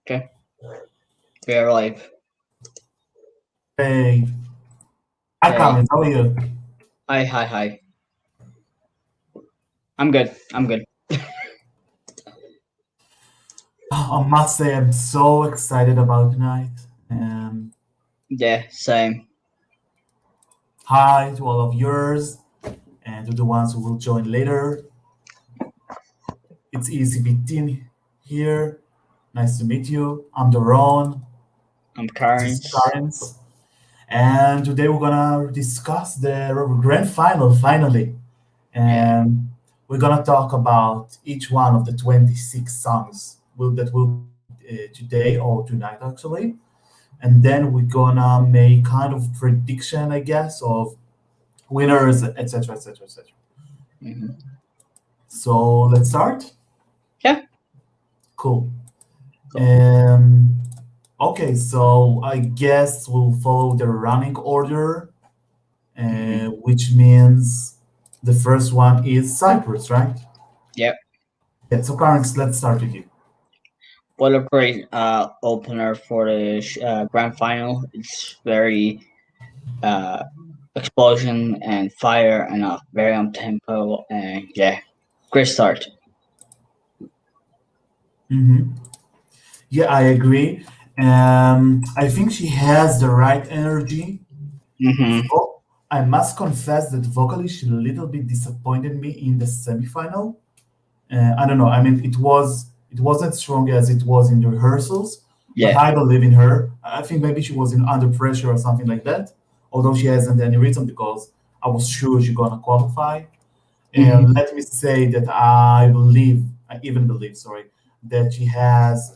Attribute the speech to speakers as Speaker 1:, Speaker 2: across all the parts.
Speaker 1: Okay, we are live.
Speaker 2: Hey, hi
Speaker 1: Hey,
Speaker 2: Colin, how are you?
Speaker 1: hi. I'm good. I'm good.
Speaker 2: I must say I'm so excited about tonight. And
Speaker 1: Yeah, same.
Speaker 2: hi to all of yours and to the ones who will join later. It's Escbeat team here. Nice to meet you. I'm Doron.
Speaker 1: I'm
Speaker 2: This is
Speaker 1: Karens.
Speaker 2: Clarence. And today we're gonna discuss the grand final finally.
Speaker 1: Yeah.
Speaker 2: And we're gonna talk about each one of the 26 songs that will today or tonight actually. And then we're gonna make kind of prediction, I guess, of winners, etc., etc., etc.
Speaker 1: hmm
Speaker 2: So let's start.
Speaker 1: Yeah.
Speaker 2: Cool.
Speaker 1: Cool.
Speaker 2: Um, okay, so I guess we'll follow the running order,
Speaker 1: hmm
Speaker 2: which means the first one is Cyprus, right?
Speaker 1: Yep.
Speaker 2: Yeah. So, Clarence, let's start with you.
Speaker 1: What a great opener for the grand final. It's very uh explosion and fire and very on tempo and yeah, great start.
Speaker 2: Hmm. Yeah, I agree. I think she has the right energy.
Speaker 1: hmm
Speaker 2: Oh, I must confess that vocally she a little bit disappointed me in the semifinal. I don't know. I mean, it wasn't strong as it was in the rehearsals, but
Speaker 1: Yeah.
Speaker 2: I believe in her. I think maybe she was in under pressure or something like that. Although she hasn't any reason because I was sure she's gonna qualify.
Speaker 1: hmm
Speaker 2: Let me say that I even believe, sorry, that she has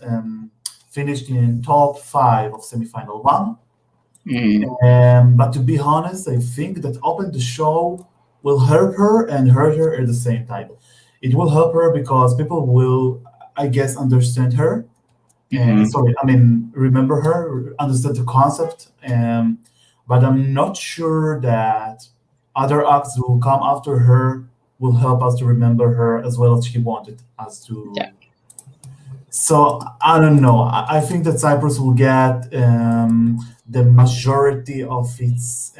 Speaker 2: finished in top five of semifinal one.
Speaker 1: hmm
Speaker 2: But to be honest, I think that open the show will help her and hurt her at the same time. It will help her because people will, I guess, understand her.
Speaker 1: hmm
Speaker 2: Sorry, I mean, remember her, understand the concept. But I'm not sure that other acts who will come after her will help us to remember her as well as she wanted us
Speaker 1: Yeah.
Speaker 2: to. So I don't know. I think that Cyprus will get the majority of its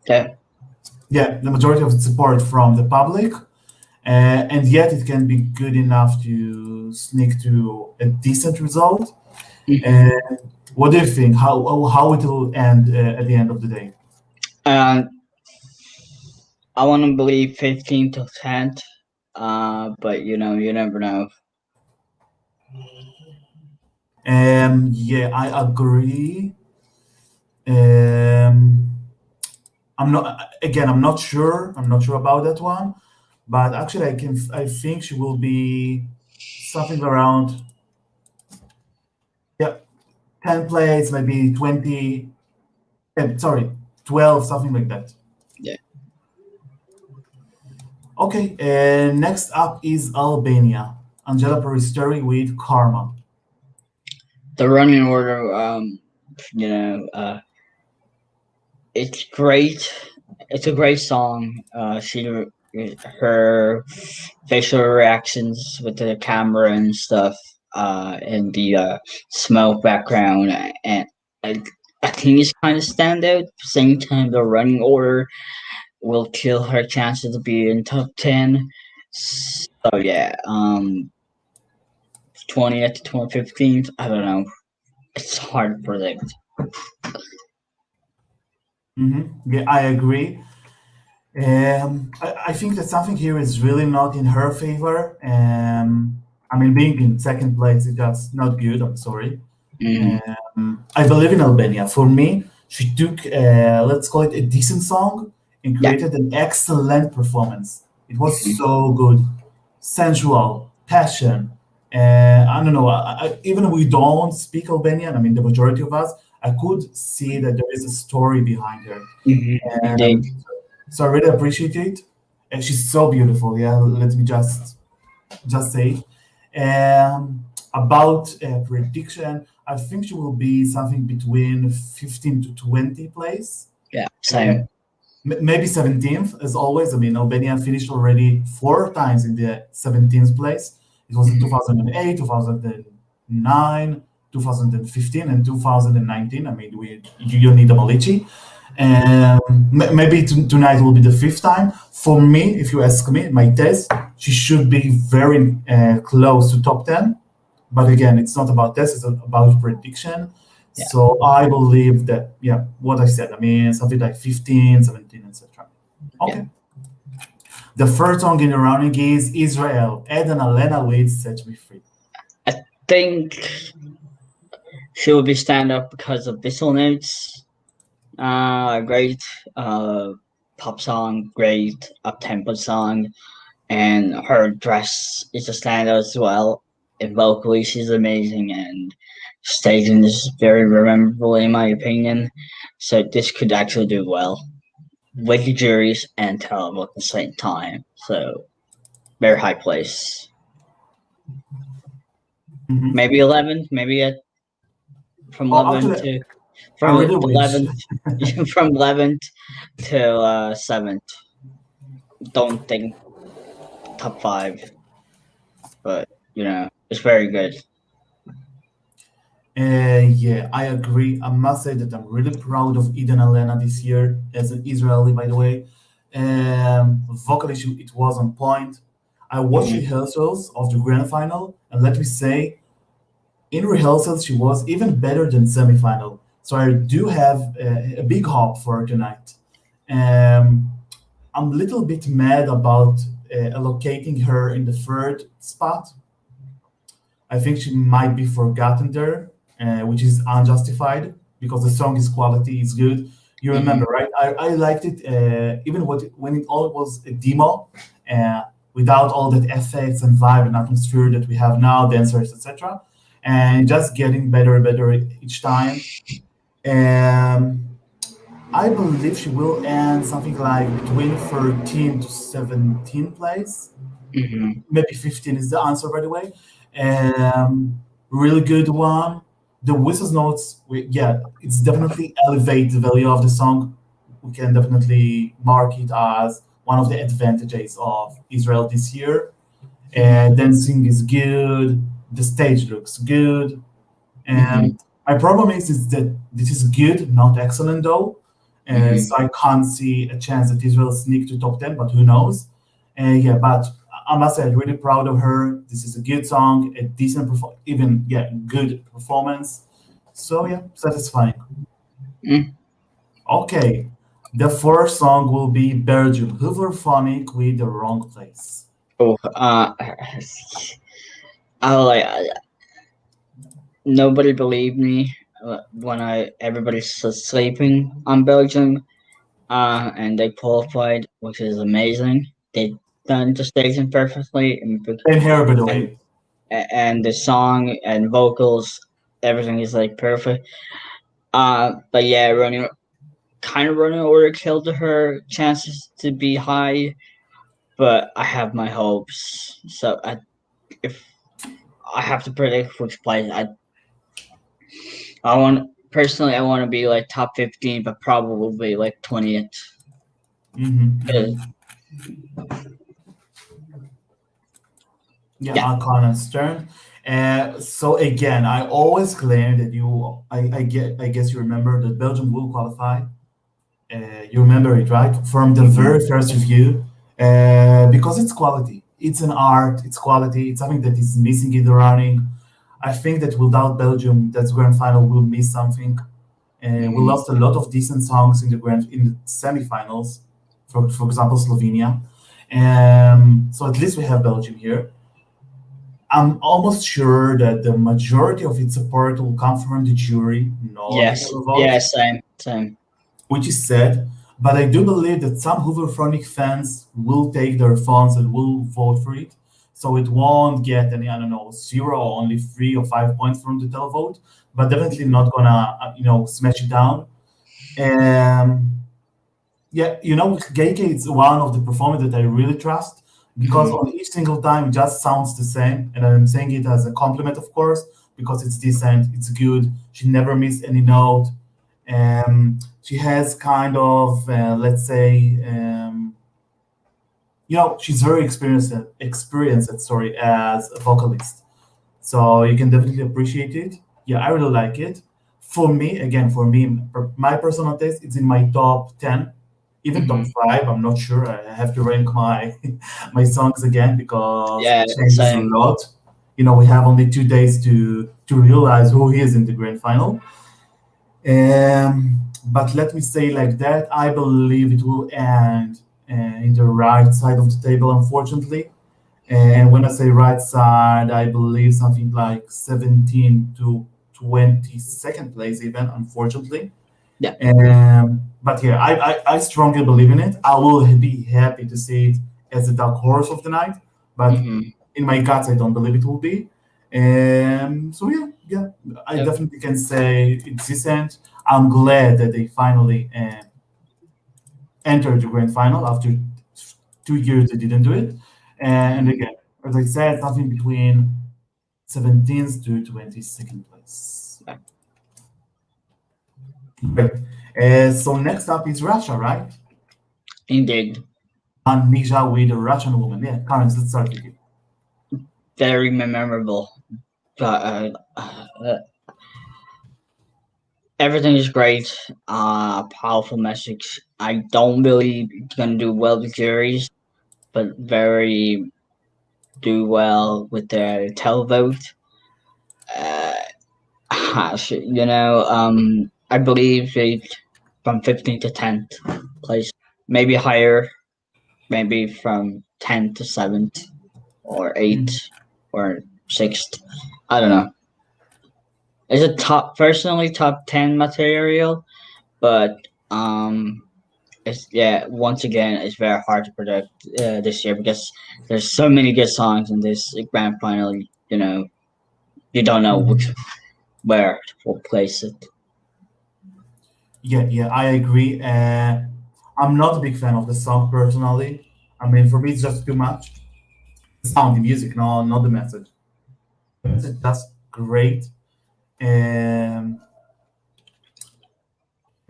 Speaker 1: Yeah.
Speaker 2: the majority of its support from the public, and yet it can be good enough to sneak to a decent result.
Speaker 1: hmm
Speaker 2: And what do you think? How it will end at the end of the day?
Speaker 1: And I want to believe 15 to 10. But you never know.
Speaker 2: Yeah, I agree. Um, I'm not again. I'm not sure. I'm not sure about that one, but actually, I think she will be something around yeah 10 plays, maybe 20. Sorry, 12, something like that.
Speaker 1: Yeah.
Speaker 2: Okay. Next up is Albania. Angela Peristeri with Karma.
Speaker 1: The running order, you know, it's great. It's a great song. Her facial reactions with the camera and stuff, and the smoke background, and I, I think it's kind of standout. At the same time, the running order will kill her chances to be in top 10. So yeah, 20th to 15th. I don't know. It's hard to predict.
Speaker 2: Yeah, I agree. I think that something here is really not in her favor. I mean, being in second place is just not good. I'm sorry.
Speaker 1: Mm,
Speaker 2: I believe in Albania. For me, she took, let's call it a decent song and
Speaker 1: yeah.
Speaker 2: created an excellent performance. It was
Speaker 1: Mhm.
Speaker 2: so good, sensual, passion. I don't know. Even we don't speak Albanian. I mean, the majority of us. I could see that there is a story behind her.
Speaker 1: Indeed.
Speaker 2: Um, so I really appreciate it. And she's so beautiful. Yeah, let me just say. About prediction, I think she will be something between 15 to 20 place.
Speaker 1: Yeah.
Speaker 2: Uh,
Speaker 1: Same.
Speaker 2: Maybe 17th, as always. I mean, Albania finished already four times in the 17th place. It was in
Speaker 1: Mhm.
Speaker 2: 2008, 2009, 2015, and 2019. I mean, you need a Malici. And maybe tonight will be the fifth time. For me, if you ask me, my test, she should be very close to top 10. But again, it's not about test, it's about prediction.
Speaker 1: Yeah,
Speaker 2: So I believe that, yeah, what I said, I mean, something like 15, 17, etc.
Speaker 1: yeah.
Speaker 2: Okay. The first song in the running is Israel. Ed and Alena with Set Me Free.
Speaker 1: I think she will be stand up because of Whistle Notes. Great uh, pop song, great up tempo song, and her dress is a standout as well. And vocally, she's amazing, and staging is very memorable in my opinion. So this could actually do well with the juries and terrible at the same time. So very high place.
Speaker 2: Mhm.
Speaker 1: Maybe 11th, maybe from
Speaker 2: Oh,
Speaker 1: 11
Speaker 2: actually,
Speaker 1: to
Speaker 2: I
Speaker 1: from
Speaker 2: really wish.
Speaker 1: 11th from 11th to 7th. Don't think top 5, but it's very good.
Speaker 2: Yeah, I agree. I must say that I'm really proud of Eden Alena this year as an Israeli, by the way. Vocally, it was on point. I watched
Speaker 1: Hmm.
Speaker 2: rehearsals of the grand final, and let me say, in rehearsals, she was even better than semifinal. So I do have a big hope for her tonight. Um, I'm a little bit mad about allocating her in the third spot. I think she might be forgotten there, which is unjustified because the song is quality, it's good. You
Speaker 1: Hmm.
Speaker 2: remember, right? I liked it even when it all was a demo, uh, without all that effects and vibe and atmosphere that we have now, dancers, etc. And just getting better and better each time. Um, I believe she will end something like between 13 to 17 place,
Speaker 1: Hmm.
Speaker 2: maybe 15 is the answer, by the way. Really good one. The whistles notes, yeah, it's definitely elevate the value of the song. We can definitely mark it as one of the advantages of Israel this year. Dancing is good. The stage looks good.
Speaker 1: Hmm.
Speaker 2: And my problem is that this is good, not excellent though.
Speaker 1: Hmm.
Speaker 2: So I can't see a chance that Israel sneak to top 10, but who knows? Yeah, but I must say, I'm really proud of her. This is a good song, a decent, even, yeah, good performance. So yeah, satisfying.
Speaker 1: Hmm.
Speaker 2: Okay, the fourth song will be Belgium, Hooverphonic with the wrong place.
Speaker 1: Oh, I like nobody believed me when I everybody's sleeping on Belgium. And they qualified, which is amazing. They done the staging perfectly,
Speaker 2: And here, by the
Speaker 1: and
Speaker 2: way.
Speaker 1: and the song and vocals, everything is like perfect. But yeah, running order killed her chances to be high, but I have my hopes. So if I have to predict which place, I want personally, I want to be like top 15, but probably like 20th.
Speaker 2: Mhm,
Speaker 1: 'Cause,
Speaker 2: mhm. Yeah,
Speaker 1: yeah.
Speaker 2: I can understand. So again, I always claim that I guess you remember that Belgium will qualify. You remember it, right? From the
Speaker 1: Mhm.
Speaker 2: very first review, because it's quality. It's an art. It's quality. It's something that is missing in the running. I think that without Belgium, that grand final will miss something. We
Speaker 1: Mhm.
Speaker 2: lost a lot of decent songs in the semifinals. For example, Slovenia. So at least we have Belgium here. I'm almost sure that the majority of its support will come from the jury, not the
Speaker 1: Yes.
Speaker 2: televote,
Speaker 1: Yeah. Same. Same.
Speaker 2: which is sad. But I do believe that some Hooverphonic fans will take their phones and will vote for it. So it won't get any, I don't know, 0 or only 3 or 5 points from the televote, but definitely not gonna, smash it down. Um, yeah, Geike is one of the performers that I really trust because
Speaker 1: Mhm.
Speaker 2: on each single time it just sounds the same, and I'm saying it as a compliment, of course, because it's decent, it's good. She never missed any note. She has kind of, let's say, she's very experienced, sorry, as a vocalist. So you can definitely appreciate it. Yeah, I really like it. For me, again, for me, my personal taste, it's in my top 10, even top
Speaker 1: Hmm.
Speaker 2: 5. I'm not sure. I have to rank my my songs again because
Speaker 1: Yeah,
Speaker 2: it changes a
Speaker 1: same.
Speaker 2: lot. We have only 2 days to realize who is in the grand final. But let me say like that, I believe it will end in the right side of the table, unfortunately. And when I say right side, I believe something like 17 to 22nd place, even, unfortunately.
Speaker 1: Yeah.
Speaker 2: But yeah, I strongly believe in it. I will be happy to see it as a dark horse of the night, but
Speaker 1: Hmm.
Speaker 2: in my guts, I don't believe it will be. So yeah, yeah, I
Speaker 1: Yep.
Speaker 2: definitely can say it's decent. I'm glad that they finally entered the grand final after 2 years they didn't do it. And
Speaker 1: Mhm.
Speaker 2: again, as I said, something between 17th to 22nd place.
Speaker 1: Yeah.
Speaker 2: Right. So next up is Russia, right?
Speaker 1: Indeed.
Speaker 2: Nisha with a Russian woman. Yeah, Karen, let's start with you.
Speaker 1: Very memorable. But everything is great. Powerful message. I don't believe it's gonna do well with juries, but very do well with the televote. Uh, I believe it from 15th to 10th place, maybe higher, maybe from 10th to 7th or 8th
Speaker 2: Mm.
Speaker 1: or 6th. I don't know. It's a personally top 10 material, but um, it's yeah. Once again, it's very hard to predict this year because there's so many good songs in this grand final. You don't know
Speaker 2: Mm.
Speaker 1: where to place it.
Speaker 2: Yeah, yeah, I agree. I'm not a big fan of the song personally. I mean, for me, it's just too much. The sound, the music, no, not the message. The message that's great. Um,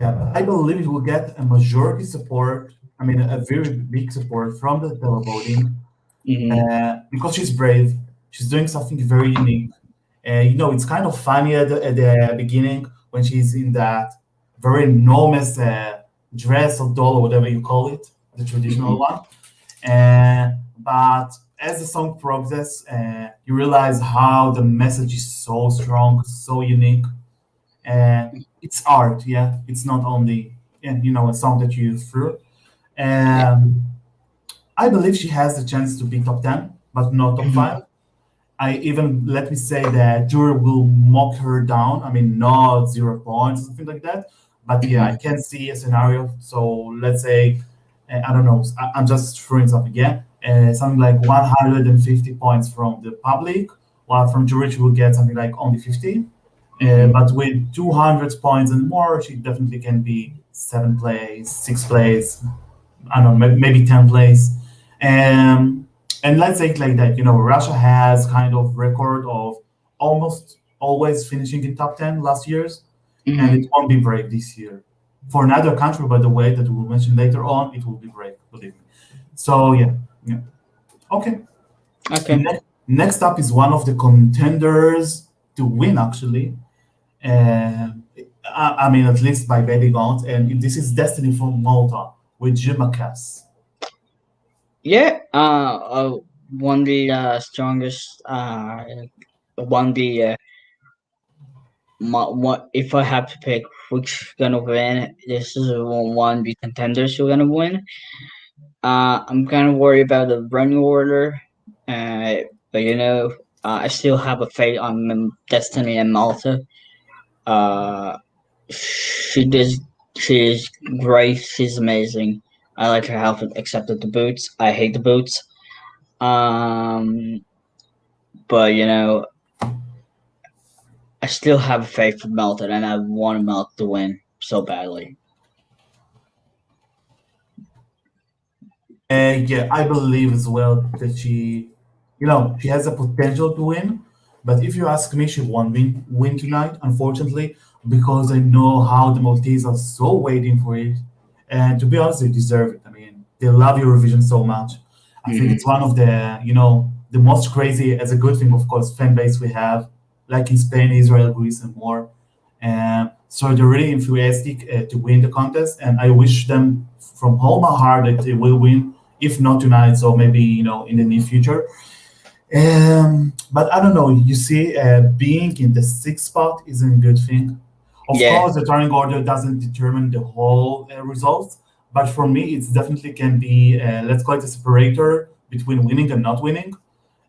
Speaker 2: yeah, I believe it will get a majority support. I mean, a very big support from the televoting
Speaker 1: Hmm.
Speaker 2: because she's brave. She's doing something very unique. It's kind of funny at the beginning when she's in that very enormous dress or doll or whatever you call it, the traditional
Speaker 1: Hmm.
Speaker 2: one. But as the song progresses, you realize how the message is so strong, so unique. It's art, yeah. It's not only a song that you threw.
Speaker 1: Yeah.
Speaker 2: Um, I believe she has the chance to be top 10, but not top
Speaker 1: Hmm.
Speaker 2: 5. I even let me say that jury will mock her down. I mean, not 0 points, something like that. But yeah, I
Speaker 1: Hmm.
Speaker 2: can see a scenario. So let's say, I don't know, I'm just throwing something, yeah? Something like 150 points from the public, while from jury she will get something like only 50.
Speaker 1: Hmm.
Speaker 2: But with 200 points and more, she definitely can be 7 plays, 6 plays, I don't know, maybe 10 plays. Um, and let's say it like that. Russia has kind of record of almost always finishing in top 10 last years, and it
Speaker 1: Hmm.
Speaker 2: won't be break this year. For another country, by the way, that we'll mention later on, it will be break, believe me. So yeah, yeah. Okay.
Speaker 1: Okay.
Speaker 2: Next up is one of the contenders to win, actually. I mean, at least by betting on, and this is Destiny from Malta with Jim Macas.
Speaker 1: Yeah. One the strongest. One the what if I have to pick which gonna win? This is one the contenders who gonna win. I'm kind of worried about the running order, uh, but I still have a faith on Destiny and Malta. Uh, she did. She is great. She's amazing. I like her outfit, except with the boots. I hate the boots. Um, but I still have faith for Malta, and I want Malta to win so badly.
Speaker 2: Yeah, I believe as well that she has a potential to win. But if you ask me, she won't win tonight, unfortunately, because I know how the Maltese are so waiting for it. And to be honest, they deserve it. I mean, they love Eurovision so much. I think it's one of the, the most crazy, as a good thing, of course, fan base we have, like in Spain, Israel, Greece, and more. And so they're really enthusiastic to win the contest, and I wish them from all my heart that they will win. If not tonight, so maybe in the near future. But I don't know. You see, being in the sixth spot isn't a good thing. Of
Speaker 1: Yeah,
Speaker 2: course, the turning order doesn't determine the whole results, but for me, it definitely can be, let's call it a separator between winning and not winning.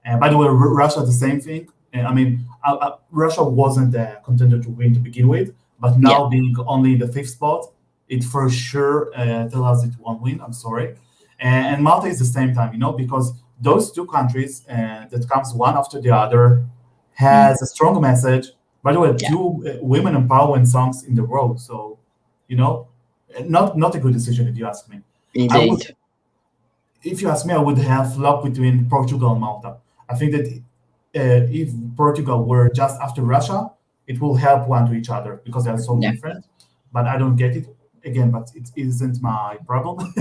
Speaker 2: And by the way, Russia, the same thing. I mean, Russia wasn't a contender to win to begin with, but
Speaker 1: yeah,
Speaker 2: now being only in the fifth spot, it for sure tells us it won't win. I'm sorry. And Malta is the same time, because those two countries that comes one after the other
Speaker 1: mm,
Speaker 2: has a strong message. By the way,
Speaker 1: yeah.
Speaker 2: two women empowerment songs in the row. So, you know, not a good decision if you ask me. I would,
Speaker 1: Indeed.
Speaker 2: if you ask me, I would have luck between Portugal and Malta. I think that if Portugal were just after Russia, it will help one to each other because they are so
Speaker 1: Yeah.
Speaker 2: different. But I don't get it again. But it isn't my problem.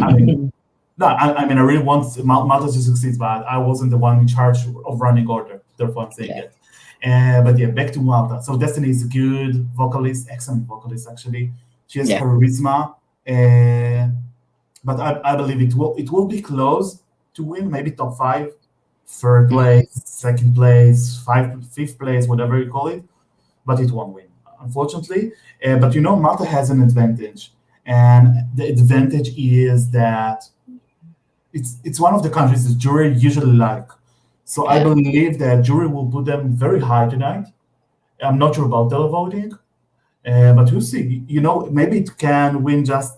Speaker 2: I mean, no, I mean, I really want Malta to succeed, but I wasn't the one in charge of running order. Therefore, I'm saying
Speaker 1: Yeah.
Speaker 2: it. But yeah, back to Malta. So Destiny is a good vocalist, excellent vocalist actually. She has
Speaker 1: Yeah.
Speaker 2: charisma, uh, but I believe it will be close to win, maybe top five, third
Speaker 1: Mhm.
Speaker 2: place, second place, fifth place, whatever you call it, but it won't win, unfortunately. But Malta has an advantage, and the advantage is that it's one of the countries the jury usually like. So I
Speaker 1: Yeah.
Speaker 2: believe that jury will put them very high tonight. I'm not sure about televoting, but we'll see. Maybe it can win just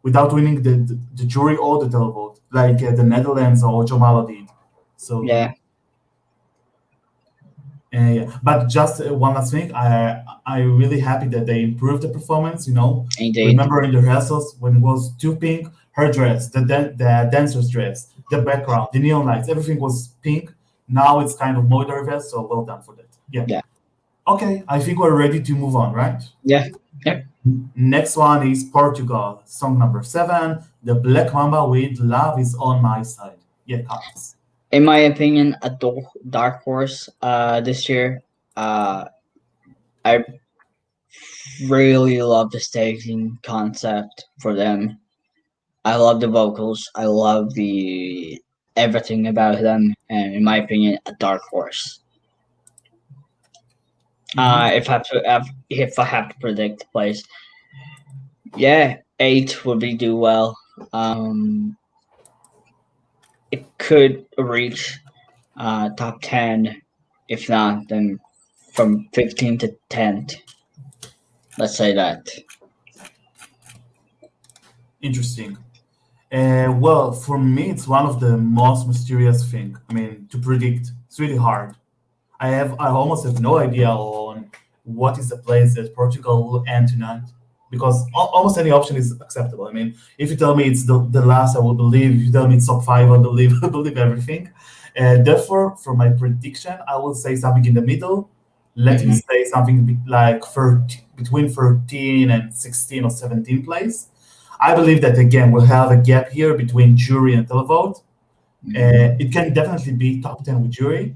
Speaker 2: without winning the jury or the televote, like the Netherlands or Jamala did. So
Speaker 1: Yeah.
Speaker 2: yeah. But just one last thing, I'm really happy that they improved the performance.
Speaker 1: Indeed.
Speaker 2: Remember in the rehearsals when it was too pink, her dress, the dancer's dress, the background, the neon lights, everything was pink. Now it's kind of more diverse. So well done for that. Yeah.
Speaker 1: Yeah.
Speaker 2: Okay, I think we're ready to move on, right?
Speaker 1: Yeah. Yeah.
Speaker 2: Next one is Portugal, song number 7, the Black Mamba with "Love Is on My Side." Yeah, Carlos.
Speaker 1: In my opinion, a dark horse this year. I really love the staging concept for them. I love the vocals. I love the everything about them, and in my opinion, a dark horse.
Speaker 2: Mhm.
Speaker 1: If I have to predict the place, yeah, 8 would be do well. It could reach top 10. If not, then from 15 to 10th. Let's say that.
Speaker 2: Interesting. Well, for me, it's one of the most mysterious thing. I mean, to predict, it's really hard. I almost have no idea on what is the place that Portugal will end tonight, because almost any option is acceptable. I mean, if you tell me it's the last, I will believe. If you tell me it's top five, I believe. I believe everything. Therefore, for my prediction, I will say something in the middle. Let me
Speaker 1: Hmm.
Speaker 2: say something like between 13 and 16 or 17 place. I believe that again we'll have a gap here between jury and televote. It can definitely be top 10 with jury,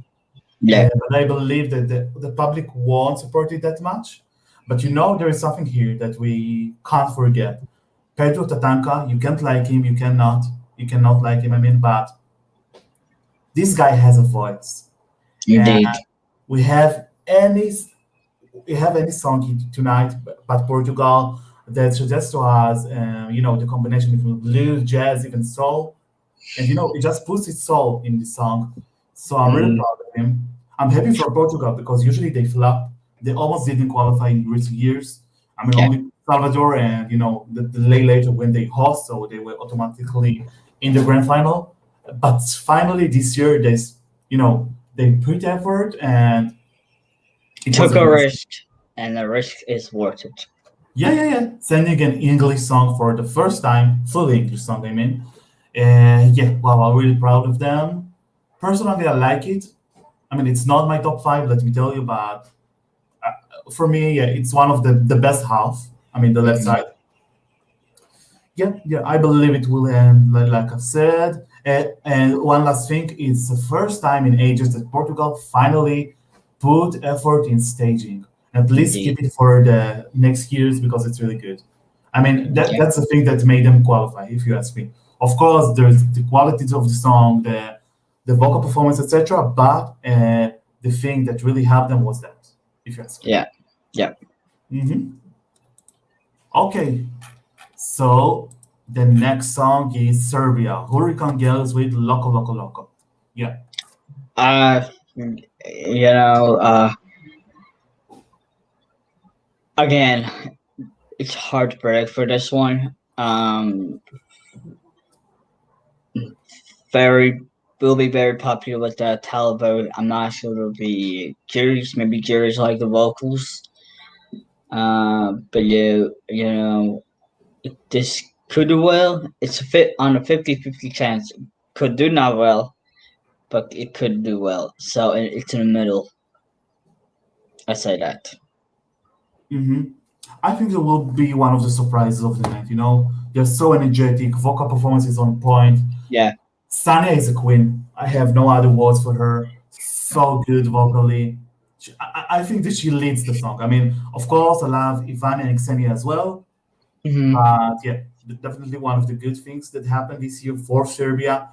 Speaker 1: Yeah,
Speaker 2: but I believe that the public won't support it that much. But there is something here that we can't forget. Pedro Tatanka, you can't like him, you cannot like him. I mean, but this guy has a voice, and
Speaker 1: indeed.
Speaker 2: we have any we have any song tonight, but Portugal that suggests to us, the combination between blues, jazz, even soul, and he just puts his soul in the song. So I'm really
Speaker 1: Mm,
Speaker 2: proud of him. I'm happy for Portugal because usually they flop. They almost didn't qualify in recent years. I mean,
Speaker 1: yeah,
Speaker 2: only Salvador and the later when they host, so they were automatically in the grand final. But finally this year, they put effort and it was
Speaker 1: took a
Speaker 2: amazing.
Speaker 1: risk, and the risk is worth it.
Speaker 2: Yeah, yeah, yeah. Sending an English song for the first time, fully English song, I mean. And yeah, wow, I'm really proud of them. Personally, I like it. I mean, it's not my top five, let me tell you, but for me, yeah, it's one of the best half. I mean, the left
Speaker 1: Hmm.
Speaker 2: side. Yeah, yeah, I believe it will end, like I said. And one last thing, it's the first time in ages that Portugal finally put effort in staging. And please
Speaker 1: Indeed.
Speaker 2: keep it for the next years because it's really good. I mean,
Speaker 1: Yeah.
Speaker 2: that's the thing that made them qualify, if you ask me. Of course, there's the qualities of the song, the vocal performance, etc. But the thing that really helped them was that, if you ask me.
Speaker 1: Yeah. Yeah.
Speaker 2: Hmm. Okay, so the next song is Serbia, Hurricane Girls with Loco Loco Loco. Yeah.
Speaker 1: Uh, you know, again, it's hard to predict for this one. Very will be very popular with the Taliban. I'm not sure it'll be juries. Maybe juries like the vocals. But this could do well. It's a fit on a 50-50 chance. Could do not well, but it could do well. So it's in the middle. I say that.
Speaker 2: Hmm. I think it will be one of the surprises of the night. They're so energetic, vocal performance is on point.
Speaker 1: Yeah.
Speaker 2: Sanya is a queen. I have no other words for her. So good vocally. I think that she leads the song. I mean, of course, I love Ivan and Xenia as well.
Speaker 1: Hmm.
Speaker 2: But yeah, definitely one of the good things that happened this year for Serbia.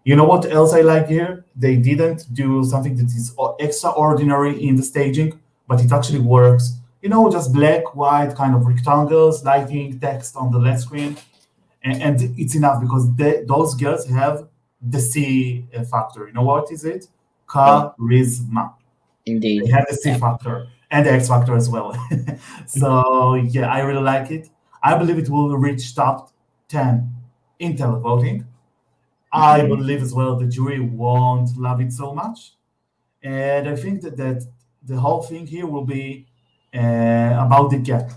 Speaker 2: You know what else I like here? They didn't do something that is extraordinary in the staging, but it actually works. Just black, white, kind of rectangles, lighting, text on the left screen, and it's enough because those girls have the C factor. You know what is it?
Speaker 1: Oh,
Speaker 2: Charisma. They
Speaker 1: indeed.
Speaker 2: have the C
Speaker 1: Yeah.
Speaker 2: factor and the X factor as well. So yeah, I really like it. I believe it will reach top 10 in televoting. I
Speaker 1: Hmm.
Speaker 2: believe as well the jury won't love it so much. And I think that the whole thing here will be about the gap,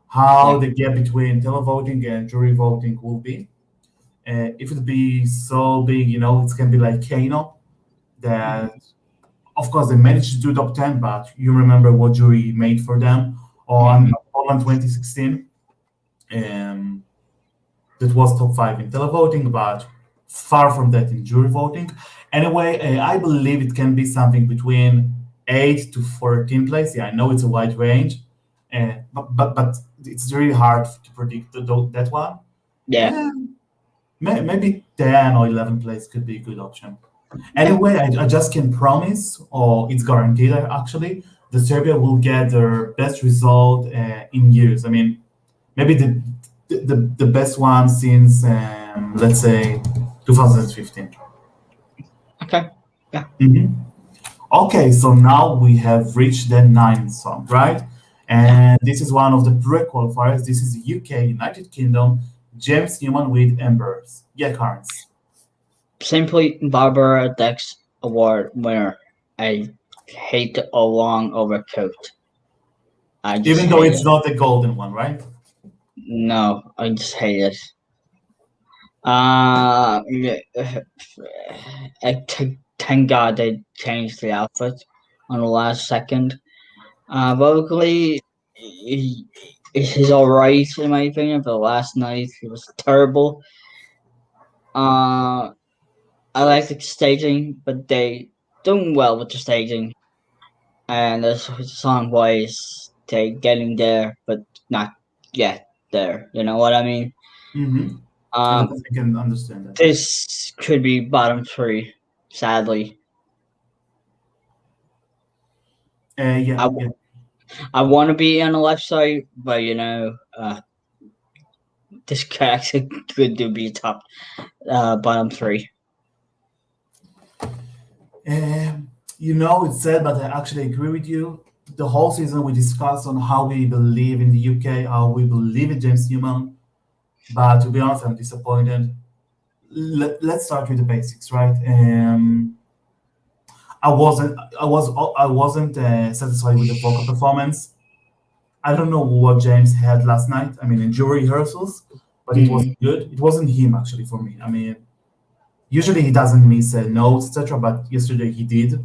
Speaker 2: how
Speaker 1: Yeah.
Speaker 2: the gap between televoting and jury voting will be. If it be so big, it can be like Kano, that
Speaker 1: Hmm.
Speaker 2: of course they managed to do top 10, but you remember what jury made for them on
Speaker 1: Hmm.
Speaker 2: Poland 2016. Um, that was top 5 in televoting, but far from that in jury voting. Anyway, I believe it can be something between 8 to 14 place. Yeah, I know it's a wide range, but it's really hard to predict that one.
Speaker 1: Yeah.
Speaker 2: And maybe 10 or 11 place could be a good option.
Speaker 1: Yeah.
Speaker 2: Anyway, I just can promise, or it's guaranteed actually, that Serbia will get their best result in years. I mean, maybe the best one since let's say 2015.
Speaker 1: Okay. Yeah.
Speaker 2: Mhm. Okay, so now we have reached the ninth song, right?
Speaker 1: Yeah.
Speaker 2: And this is one of the pre-qualifiers. This is UK, United Kingdom, James Newman with Embers. Yeah, Carnes.
Speaker 1: Simply Barbara Dex Award winner. I hate the long overcoat. I just
Speaker 2: Even though
Speaker 1: hate
Speaker 2: it's
Speaker 1: it.
Speaker 2: not the golden one, right?
Speaker 1: No, I just hate it. Uh, thank God they changed the outfit on the last second. Vocally, he's alright in my opinion, but last night he was terrible. Uh, I like the staging, but they doing well with the staging, and the song wise, they getting there, but not yet there. You know what I mean?
Speaker 2: Mm-hmm. I
Speaker 1: Um,
Speaker 2: definitely can understand that.
Speaker 1: this could be bottom three, sadly.
Speaker 2: Yeah,
Speaker 1: I,
Speaker 2: yeah.
Speaker 1: I want to be on the left side, but this could actually could do be top bottom three.
Speaker 2: It's sad, but I actually agree with you. The whole season we discussed on how we believe in the UK, how we believe in James Newman. But to be honest, I'm disappointed. Let's start with the basics, right? I wasn't satisfied with the vocal performance. I don't know what James had last night. I mean, in jury rehearsals, but it
Speaker 1: Mm,
Speaker 2: wasn't good. It wasn't him actually for me. I mean, usually he doesn't miss notes, etc. But yesterday he did.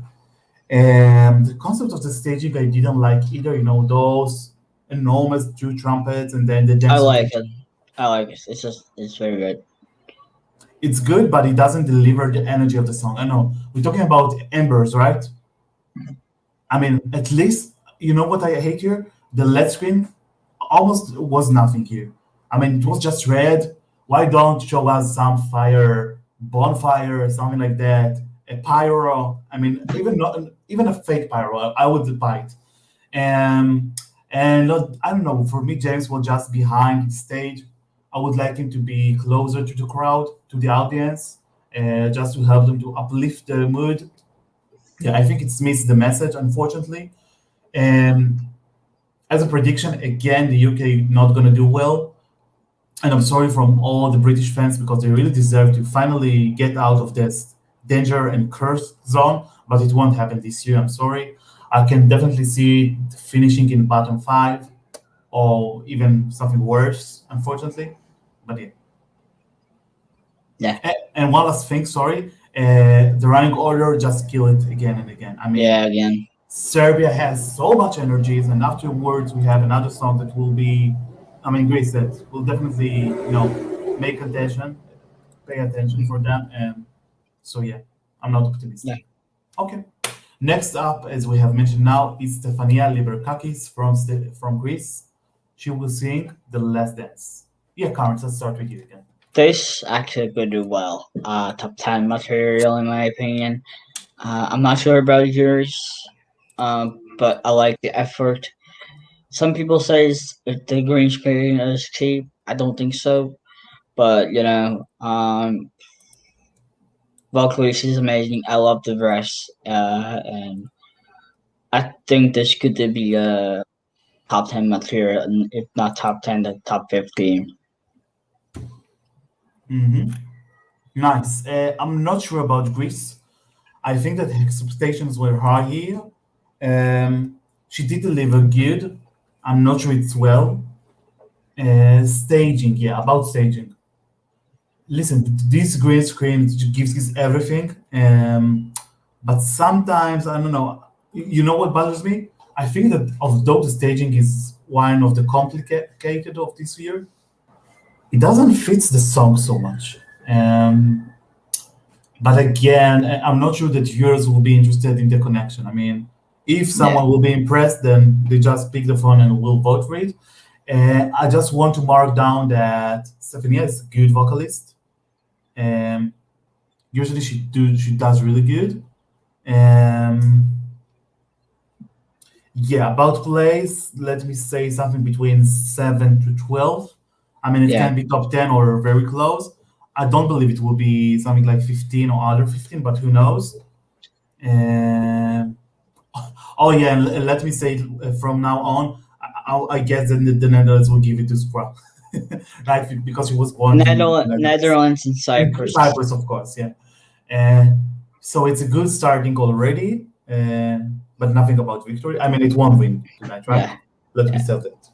Speaker 2: And the concept of the staging I didn't like either. Those enormous two trumpets and then the
Speaker 1: I
Speaker 2: dancing.
Speaker 1: like it. I like it. It's very good.
Speaker 2: it's good, but it doesn't deliver the energy of the song. I know we're talking about embers, right? I mean, at least you know what I hate here? The LED screen almost was nothing here. I mean, it was just red. Why don't show us some fire, bonfire, something like that? A pyro. I mean, even not even a fake pyro, I would buy it. Um, and I don't know. For me, James was just behind the stage. I would like him to be closer to the crowd, to the audience, just to help them to uplift the mood. Yeah, I think it's missed the message, unfortunately. And as a prediction, again, the UK not going to do well. And I'm sorry from all the British fans because they really deserve to finally get out of this danger and curse zone, but it won't happen this year. I'm sorry. I can definitely see it finishing in bottom five or even something worse, unfortunately. But yeah.
Speaker 1: Yeah,
Speaker 2: And one last thing, sorry. The running order just kill it again and again. I
Speaker 1: yeah,
Speaker 2: mean,
Speaker 1: again.
Speaker 2: Serbia has so much energies, and afterwards we have another song that will be, I mean, Greece that will definitely, make attention, pay attention for them, and so yeah, I'm not
Speaker 1: Yeah.
Speaker 2: optimistic. Okay. Next up, as we have mentioned now, is Stefania Liberkakis from Greece. She will sing "The Last Dance." Yeah, Karen, let's start with you again.
Speaker 1: This actually could do well. Top 10 material, in my opinion. I'm not sure about yours, but I like the effort. Some people say the green screen is cheap. I don't think so. But, vocally, she's amazing. I love the dress. And I think this could be a top 10 material, and if not top 10, then top 15.
Speaker 2: Hmm. Nice. I'm not sure about Greece. I think that her expectations were high here. She did deliver good. I'm not sure it's well. Staging, yeah, about staging. Listen, this green screen gives us everything, but sometimes I don't know. You know what bothers me? I think that although the staging is one of the complicated of this year, it doesn't fit the song so much. But again, I'm not sure that viewers will be interested in the connection. I mean, if
Speaker 1: Yeah.
Speaker 2: someone will be impressed, then they just pick the phone and will vote for it. I just want to mark down that Stephanie is a good vocalist. Um, Usually she does really good. Um, yeah, about plays, let me say something between 7 to 12. I mean, it
Speaker 1: Yeah.
Speaker 2: can be top 10 or very close. I don't believe it will be something like 15 or under 15, but who knows? Um, oh yeah, and let me say from now on, I guess that the Netherlands will give it to Spra, right? Because he was born in the Netherlands,
Speaker 1: Netherlands and
Speaker 2: in
Speaker 1: Cyprus.
Speaker 2: Cyprus, of course, yeah. Uh, so it's a good starting already, but nothing about victory. I mean, it won't win tonight, right?
Speaker 1: Yeah.
Speaker 2: Let me
Speaker 1: Yeah.
Speaker 2: say that.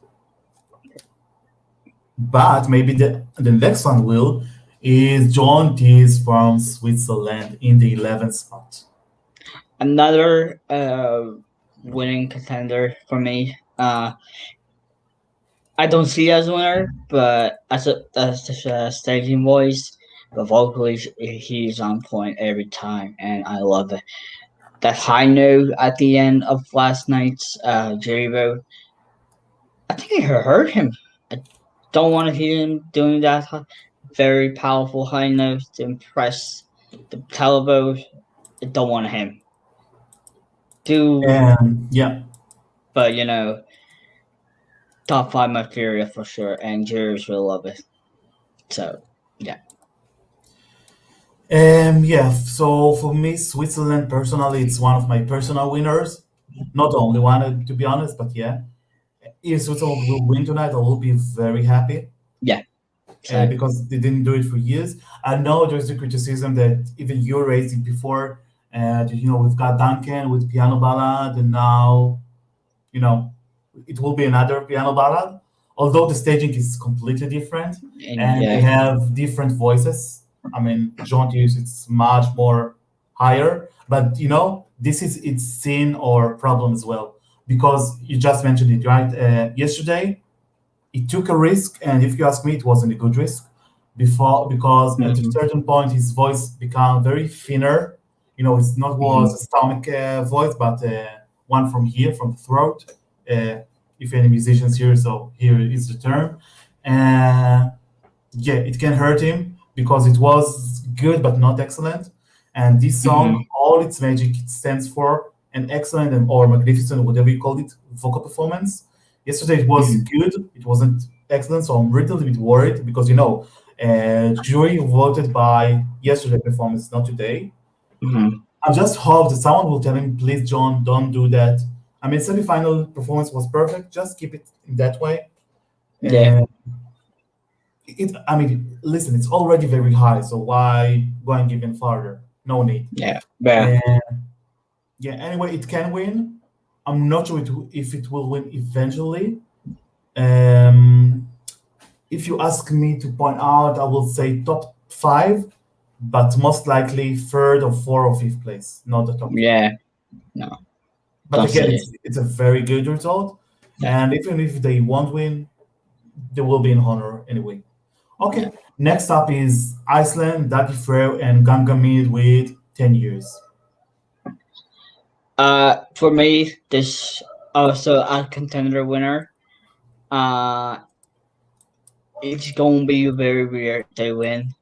Speaker 2: But maybe the next one will is John Tees from Switzerland in the 11th spot.
Speaker 1: Another winning contender for me. I don't see as a winner, but as a staging voice, but vocally he's on point every time, and I love it. That high note at the end of last night's jury vote, I think I heard him. I don't want to hear him doing that very powerful high note to impress the televote. I don't want him do,
Speaker 2: Yeah,
Speaker 1: but top five material for sure, and jurors will love it. So yeah,
Speaker 2: yeah. So for me, Switzerland personally, it's one of my personal winners. Not the only one, to be honest, but yeah. If Switzerland will win tonight, I will be very happy.
Speaker 1: yeah, same.
Speaker 2: Because they didn't do it for years. I know there's the criticism that even you raised it before. We've got Duncan with piano ballad, and now you know it will be another piano ballad. Although the staging is completely different,
Speaker 1: And
Speaker 2: and they
Speaker 1: yeah,
Speaker 2: have different voices. I mean, John Hughes it's much more higher, but this is its sin or problem as well because you just mentioned it right. Yesterday, it took a risk, and if you ask me, it wasn't a good risk. before, because at a
Speaker 1: Mhm.
Speaker 2: certain point his voice became very thinner. It's not was a
Speaker 1: Mhm.
Speaker 2: stomach voice, but one from here, from the throat. Uh, if any musicians here, so here is the term. Uh, yeah, it can hurt him because it was good but not excellent. And this song,
Speaker 1: Mhm.
Speaker 2: all its magic, it stands for an excellent or magnificent, whatever you call it, vocal performance. Yesterday it was
Speaker 1: Mhm.
Speaker 2: good, it wasn't excellent, so I'm a little bit worried because jury voted by yesterday performance, not today.
Speaker 1: Mhm.
Speaker 2: I just hope that someone will tell him, please, John, don't do that. I mean, semi-final performance was perfect. Just keep it in that way.
Speaker 1: Yeah.
Speaker 2: I mean, listen, it's already very high, so why go and give in further? No need.
Speaker 1: Yeah. Yeah.
Speaker 2: And yeah, anyway, it can win. I'm not sure if it will win eventually. Um, if you ask me to point out, I will say top five, but most likely third or fourth or fifth place, not the top three.
Speaker 1: Yeah. No.
Speaker 2: But
Speaker 1: Don't
Speaker 2: again,
Speaker 1: say it.
Speaker 2: it's a very good result,
Speaker 1: Yeah.
Speaker 2: and even if they won't win, they will be in honor anyway.
Speaker 1: Yeah.
Speaker 2: Okay, next up is Iceland, Dagi Freyr, and Gangamid with 10 years.
Speaker 1: For me, this also a contender winner. Uh, it's gonna be very weird they win.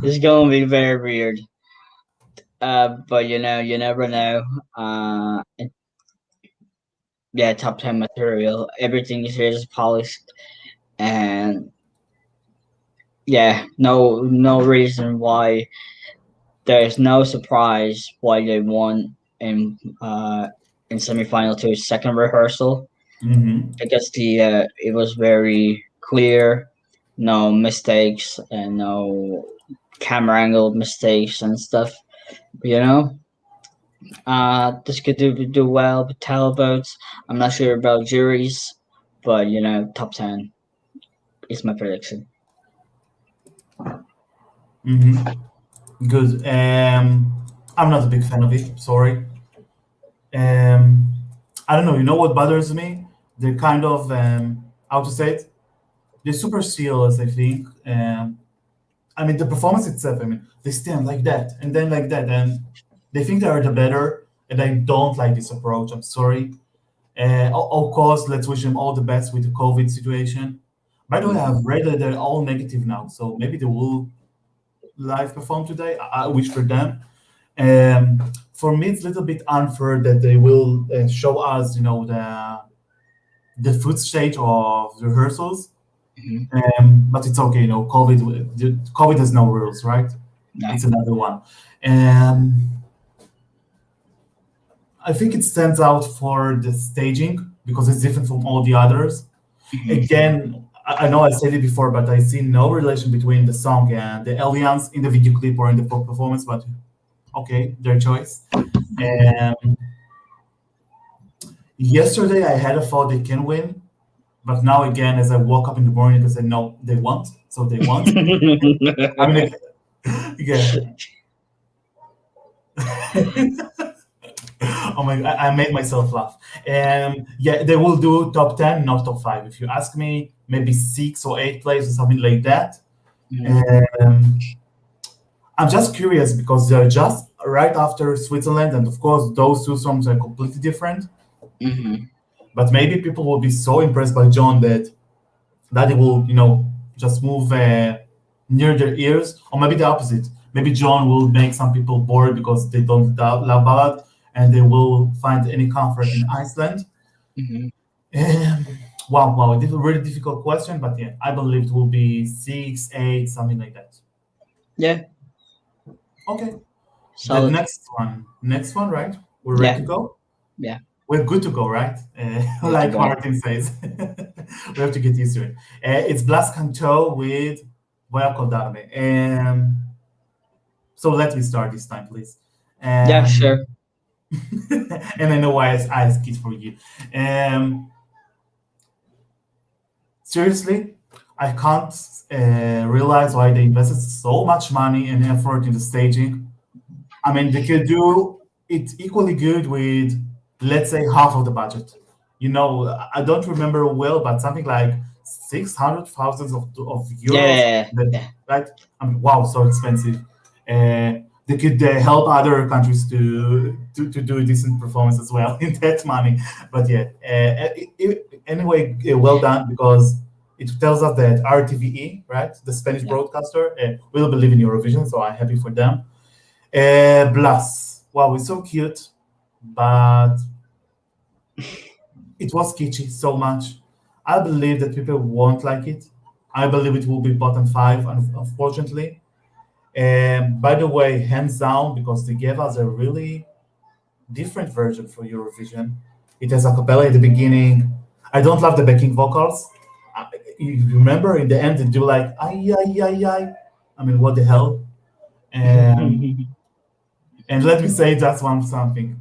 Speaker 1: It's gonna be very weird. But you never know. Yeah, top 10 material. Everything here is polished, and yeah, no reason why. There's no surprise why they won in semifinal to second rehearsal,
Speaker 2: Hmm.
Speaker 1: because the it was very clear, no mistakes and no camera angle mistakes and stuff. You know, this could do well with televotes. I'm not sure about juries, but top 10 is my prediction.
Speaker 2: Hmm. Good. I'm not a big fan of it, sorry. Um, I don't know, you know what bothers me? They're kind of, how to say it? They're super serious, I think. I mean, the performance itself, I mean, they stand like that and then like that, and they think they are the better, and I don't like this approach. I'm sorry. Of course, let's wish them all the best with the COVID situation. By the way, I've
Speaker 1: Mhm.
Speaker 2: read that they're all negative now, so maybe they will live perform today. I wish for them. For me, it's a little bit unfair that they will show us, the foot stage of the rehearsals.
Speaker 1: Mhm.
Speaker 2: But it's okay, COVID has no rules, right?
Speaker 1: No.
Speaker 2: It's another one. Um, I think it stands out for the staging because it's different from all the others.
Speaker 1: Mhm.
Speaker 2: Again, I know I said it before, but I see no relation between the song and the alliance in the video clip or in the performance. But okay, their choice. Um, Yesterday, I had a thought they can win, but now again, as I woke up in the morning, I said no, they won't. So they won't. I mean, yeah. Oh my! I made myself laugh. Yeah, they will do top 10, not top five. If you ask me, maybe six or eight plays or something like that.
Speaker 1: Mhm.
Speaker 2: Um, I'm just curious because they're just right after Switzerland, and of course, those two songs are completely different.
Speaker 1: Mhm.
Speaker 2: But maybe people will be so impressed by John that they will, just move near their ears, or maybe the opposite. Maybe John will make some people bored because they don't love ballad, and they will find any comfort in Iceland.
Speaker 1: Mhm.
Speaker 2: Um, wow, it's a really difficult question, but yeah, I believe it will be six, eight, something like that.
Speaker 1: Yeah,
Speaker 2: Okay, the
Speaker 1: solid.
Speaker 2: next one, right? We're ready
Speaker 1: Yeah,
Speaker 2: to go.
Speaker 1: yeah,
Speaker 2: We're good to go, right?
Speaker 1: good to
Speaker 2: Like
Speaker 1: go.
Speaker 2: Martin says, we have to get used to it. It's Blas Canto with Voy a acordarme. So let me start this time, please.
Speaker 1: Yeah,
Speaker 2: Um,
Speaker 1: sure.
Speaker 2: and I know why I asked it for you. Um, Seriously, I can't realize why they invested so much money and effort in the staging. I mean, they could do it equally good with, let's say, half of the budget. I don't remember well, but something like 600,000 of euros,
Speaker 1: Yeah, yeah,
Speaker 2: right? I mean, wow, so expensive. They could help other countries to do a decent performance as well in that money. But yeah, anyway, well done, because it tells us that RTVE, right, the Spanish
Speaker 1: yeah.
Speaker 2: broadcaster, will believe in Eurovision, so I'm happy for them. Blas, wow, it's so cute, but it was kitschy so much. I believe that people won't like it. I believe it will be bottom five, unfortunately. And by the way, hands down, because they gave us a really different version for Eurovision. It has a cappella at the beginning. I don't love the backing vocals. I- You remember in the end they do like ay ay ay ay. I mean, what the hell? And and let me say just one something.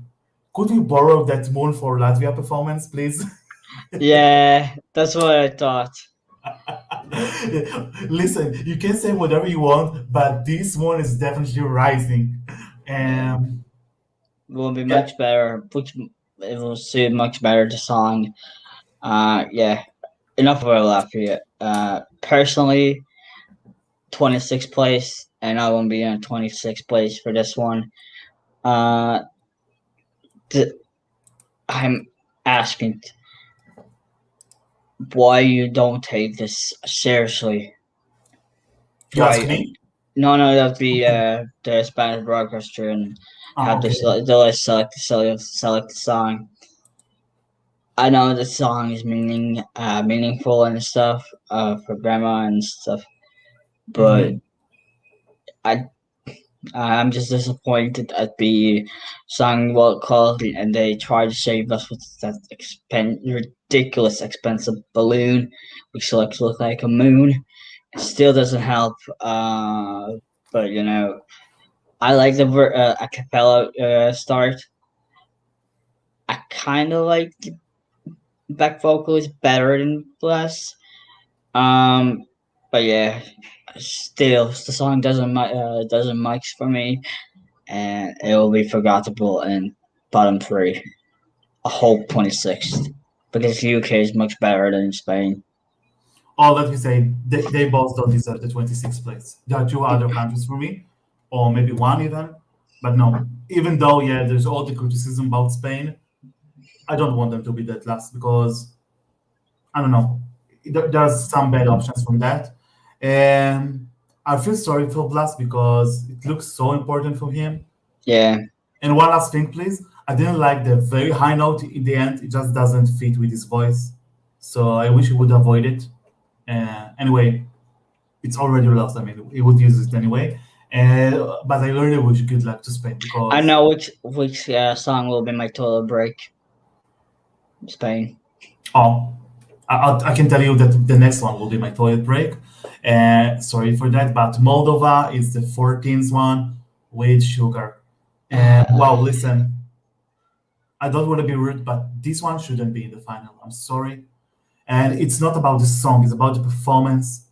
Speaker 2: Could we borrow that Moon for Latvia performance, please?
Speaker 1: Yeah, that's what I thought.
Speaker 2: Listen, you can say whatever you want, but this one is definitely rising.
Speaker 1: Yeah,
Speaker 2: Um,
Speaker 1: will be
Speaker 2: yeah,
Speaker 1: much better. It will suit much better the song. Yeah. Enough about Latvia. Personally, 26th place, and I won't be in 26th place for this one. Uh, th- I'm asking why you don't take this seriously.
Speaker 2: you ask
Speaker 1: Why?
Speaker 2: me?
Speaker 1: No, that'd be
Speaker 2: Okay.
Speaker 1: the Spanish broadcaster and
Speaker 2: Ah,
Speaker 1: have to
Speaker 2: okay.
Speaker 1: select the song. I know the song is meaningful and stuff for grandma and stuff, but
Speaker 2: Hmm.
Speaker 1: I I'm just disappointed at the song well quality, and they try to save us with that ridiculous expensive balloon, which looks like a moon. It still doesn't help. But I like the a cappella start. I kind of like the back vocal is better than Bless. Um, but yeah, still the song doesn't much for me, and it will be forgettable in bottom three. I hope 26th because UK is much better than Spain.
Speaker 2: Oh, let me say, they both don't deserve the 26th place. There are two other countries for me, or maybe one even. But no, even though, yeah, there's all the criticism about Spain, I don't want them to be that last because, I don't know, there's some bad options from that. And I feel sorry for Blas because it looks so important for him.
Speaker 1: Yeah,
Speaker 2: And one last thing, please. I didn't like the very high note in the end. It just doesn't fit with his voice. So I wish he would avoid it. Anyway, it's already lost. I mean, he would use it anyway. But I really wish good luck to Spain
Speaker 1: I
Speaker 2: because,
Speaker 1: know which song will be my total break. Spain.
Speaker 2: oh, I can tell you that the next one will be my toilet break. Sorry for that, but Moldova is the 14th one with sugar. And wow, listen, I don't want to be rude, but this one shouldn't be in the final. I'm sorry. And it's not about the song, it's about the performance.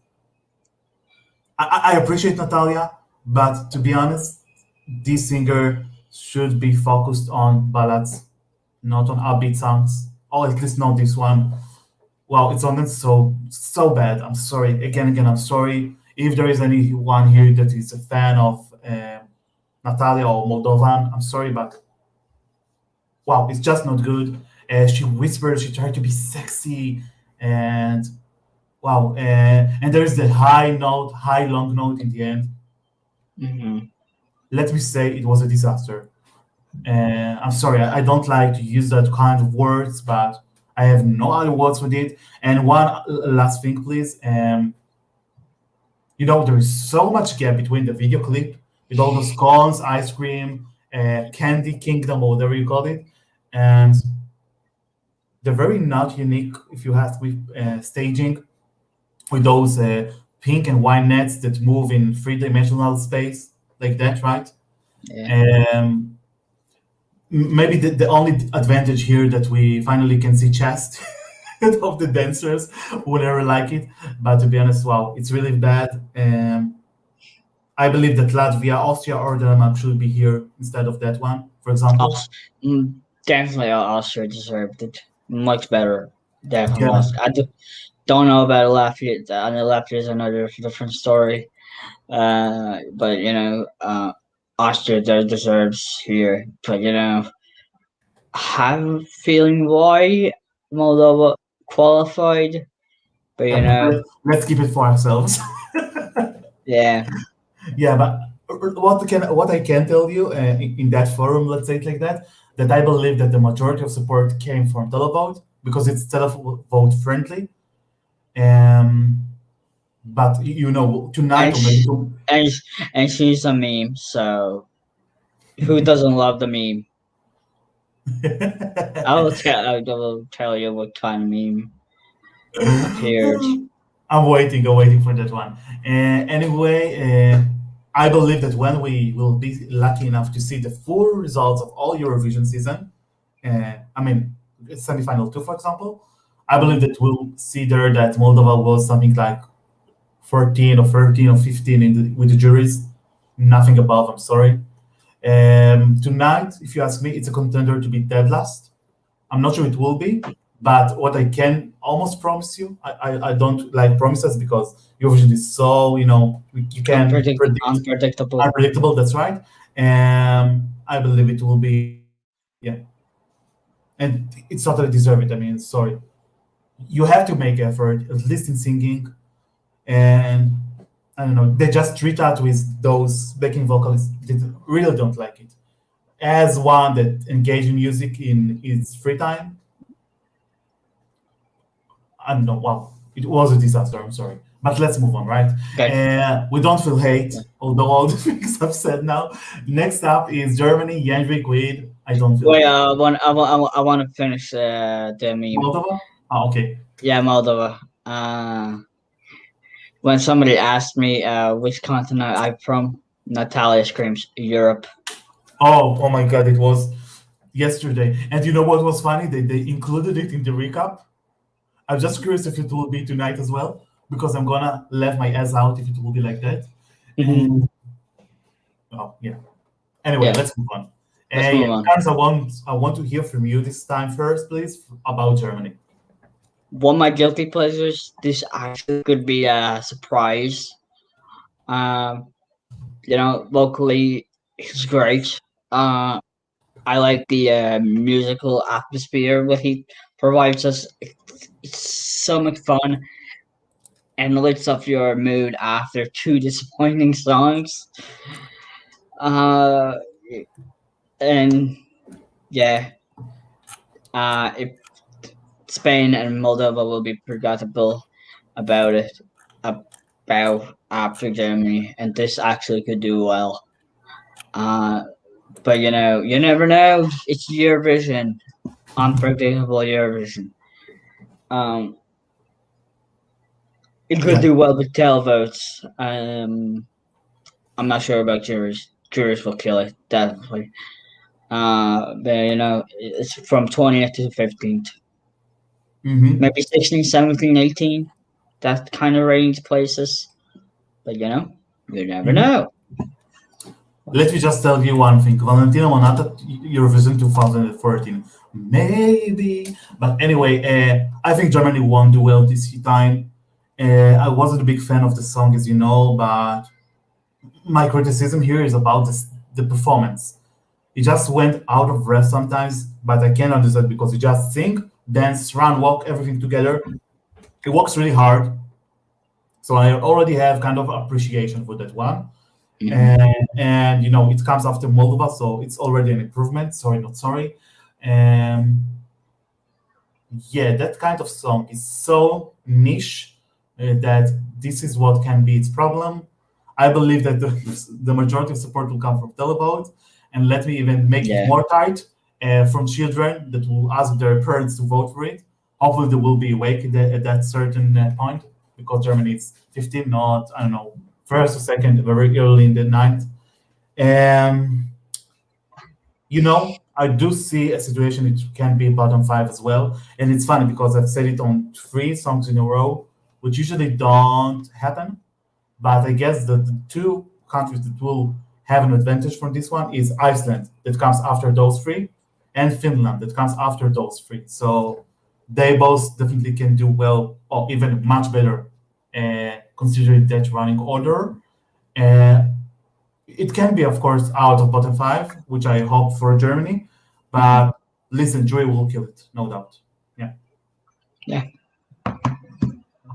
Speaker 2: I appreciate Natalia, but to be honest, this singer should be focused on ballads, not on upbeat songs, or at least not this one. Wow, it's on so bad. I'm sorry. Again, I'm sorry. If there is anyone here that is a fan of Natalia or Moldovan, I'm sorry, but wow, it's just not good. She whispers, she tried to be sexy, and wow, and there is the high long note in the end.
Speaker 1: Hmm.
Speaker 2: Let me say it was a disaster. I'm sorry, I don't like to use that kind of words, but I have no other words with it. And one last thing, please. There is so much gap between the video clip with all those cones, ice cream, candy kingdom, or whatever you call it, and they're very not unique if you have with staging with those pink and white nets that move in three-dimensional space like that, right?
Speaker 1: Yeah.
Speaker 2: Um, Maybe the only advantage here that we finally can see chest of the dancers who never like it. But to be honest, wow, it's really bad. I believe that Latvia, Austria, or Denmark should be here instead of that one, for example.
Speaker 1: Aus- Definitely Austria deserved it. Much better. Definitely
Speaker 2: Yeah,
Speaker 1: Austria. Don't know about Latvia. And Latvia is another different story. But Austria there deserves here. But I have a feeling why Moldova qualified. But
Speaker 2: Yeah, but let's keep it for ourselves.
Speaker 1: yeah,
Speaker 2: Yeah, but what I can tell you in that forum, let's say it like that, that I believe that the majority of support came from televote because it's televote friendly. Um, but tonight
Speaker 1: and
Speaker 2: or maybe
Speaker 1: sh- and and she's a meme. So who doesn't love the meme? I will tell you what kind of meme appeared.
Speaker 2: I'm waiting for that one. Anyway, I believe that when we will be lucky enough to see the full results of all Eurovision season, I mean, semi-final two, for example, I believe
Speaker 1: Mhm.
Speaker 2: that we'll see there that Moldova was something like 14 or 13 or 15 with the juries, nothing above. I'm sorry. Tonight, if you ask me, it's a contender to be dead last. I'm not sure it will be, but what I can almost promise you, I don't like promises because Eurovision is so, you can predict
Speaker 1: Unpredictable.
Speaker 2: unpredictable. That's right. I believe it will be, yeah, and it's totally deserved. I mean, sorry, you have to make effort, at least in singing, and I don't know, they just treat us with those backing vocalists. They really don't like it. As one that engage in music in its free time, I don't know. Well, it was a disaster. I'm sorry, but let's move on, right?
Speaker 1: Okay.
Speaker 2: We don't feel hate,
Speaker 1: Yeah.
Speaker 2: although all the things I've said now. Next up is Germany, Jandvik with I don't feel
Speaker 1: Wait,
Speaker 2: hate.
Speaker 1: I want to finish the meme.
Speaker 2: Moldova? Ah, okay.
Speaker 1: Yeah, Moldova. When somebody asked me which continent I'm from, Natalia screams Europe.
Speaker 2: Oh my God, it was yesterday. And you know what was funny? They included it in the recap. I'm just curious if it will be tonight as well, because I'm gonna let my ass out if it will be like that.
Speaker 1: Mhm.
Speaker 2: And oh yeah. Anyway,
Speaker 1: Yeah,
Speaker 2: let's move on.
Speaker 1: let's
Speaker 2: Yeah,
Speaker 1: move on.
Speaker 2: Carlos, I want to hear from you this time first, please, about Germany.
Speaker 1: One of my guilty pleasures. This actually could be a surprise. Um, locally, it's great. Uh, I like the musical atmosphere what he provides us. It's so much fun and lifts up your mood after two disappointing songs. Uh, and yeah, if Spain and Moldova will be forgettable about it, about after Germany, and this actually could do well. Uh, but you never know. It's Eurovision, unpredictable Eurovision. Um, it could
Speaker 2: Yeah.
Speaker 1: do well with televotes. I'm not sure about jurors. Jurors will kill it definitely. But it's from 20th to 15th,
Speaker 2: Hmm.
Speaker 1: maybe 16, 17, 18. That kind of range places. But you never
Speaker 2: Hmm.
Speaker 1: know.
Speaker 2: Let me just tell you one thing. Valentina Monata, Eurovision 2014. Maybe. But anyway, I think Germany won't do well this time. I wasn't a big fan of the song, as you know, but my criticism here is about the performance. He just went out of breath sometimes, but I can understand because he just sing, dance, run, walk, everything together. He works really hard. So I already have kind of appreciation for that one.
Speaker 1: Hmm.
Speaker 2: And it comes after Moldova, so it's already an improvement. Sorry, not sorry. Um, yeah, that kind of song is so niche that this is what can be its problem. I believe that the majority of support will come from televote, and let me even make it
Speaker 1: Yeah,
Speaker 2: more tight from children that will ask their parents to vote for it. Hopefully, they will be awake at that certain point because Germany is 15, not I don't know, first or second, very early in the night. Um, I do see a situation it can be bottom five as well. And it's funny because I've said it on three songs in a row, which usually don't happen. But I guess the two countries that will have an advantage from this one is Iceland, that comes after those three, and Finland, that comes after those three. So They both definitely can do well, or even much better, considering that running order. Uh, it can be, of course, out of bottom five, which I hope for Germany.
Speaker 1: Mhm.
Speaker 2: But listen, Joy will kill it, no doubt. Yeah,
Speaker 1: Yeah,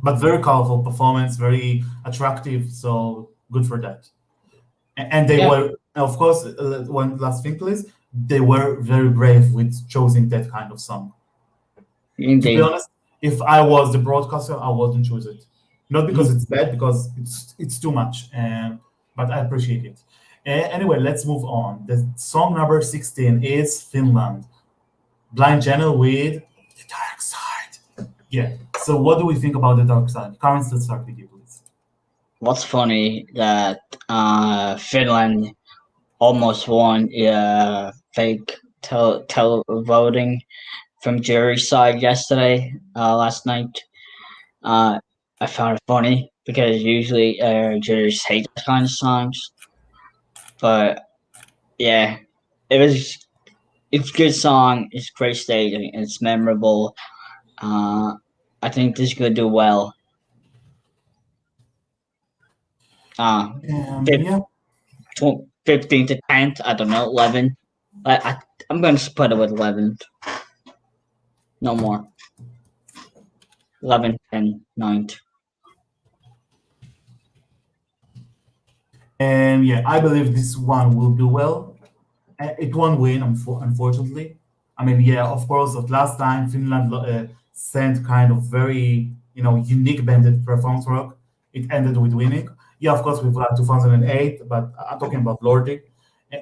Speaker 2: but very colorful performance, very attractive. So good for that. And they
Speaker 1: yeah,
Speaker 2: were, of course, one last thing, please. They were very brave with choosing that kind of song. To be
Speaker 1: indeed.
Speaker 2: honest, if I was the broadcaster, I wouldn't choose it. Not because
Speaker 1: Mhm.
Speaker 2: it's bad, because it's too much. But I appreciate it. Anyway, let's move on. The song number 16 is Finland. Blind Channel with The Dark Side. Yeah. So what do we think about The Dark Side? Karen, let's start with you, please.
Speaker 1: What's funny that Finland almost won fake voting from jury side yesterday, last night. Uh, I found it funny because usually juries hate this kind of songs, but yeah, it was it's a good song. It's great staging. It's memorable. Uh, I think this could do well. Uh,
Speaker 2: Yeah.
Speaker 1: 15 to 10th. I don't know, 11. I'm going to put it with 11. No more. 11, 10, 9.
Speaker 2: And yeah, I believe this one will do well. It won't win, unfortunately. I mean, yeah, of course, of last time Finland sent kind of very, unique banded performance rock. It ended with winning. Yeah, of course, we've got 2008, but I'm talking about Lordi.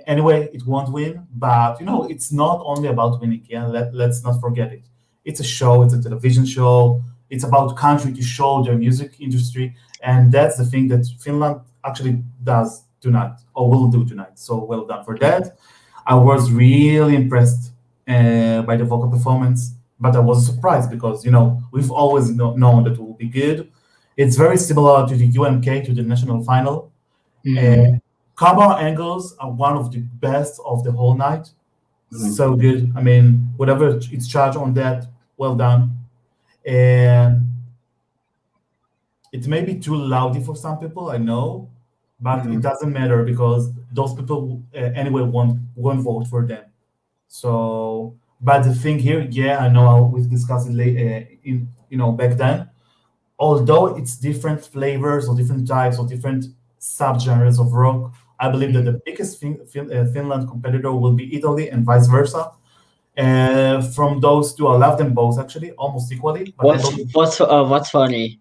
Speaker 2: Anyway, it won't win, but it's not only about winning. Yeah, let's not forget it. It's a show. It's a television show. It's about country to show their music industry, and that's the thing that Finland actually does tonight or will do tonight. So well done for that. I was really impressed by the vocal performance, but I was surprised because we've always known that it will be good. It's very similar to the UMK, to the national final.
Speaker 1: Mm-hmm.
Speaker 2: Uh, Camera angles are one of the best of the whole night.
Speaker 1: Mm-hmm.
Speaker 2: So good. I mean, whatever it's charged on that, well done. And it may be too loudy for some people, I know, but it
Speaker 1: Mm-hmm.
Speaker 2: doesn't matter because those people anyway won't vote for them. So, but the thing here, yeah, I know we discussed it in back then. Although it's different flavors or different types or different subgenres of rock, I believe that the biggest Finland competitor will be Italy and vice versa. From those two, I love them both actually, almost equally. But I believe,
Speaker 1: What's funny?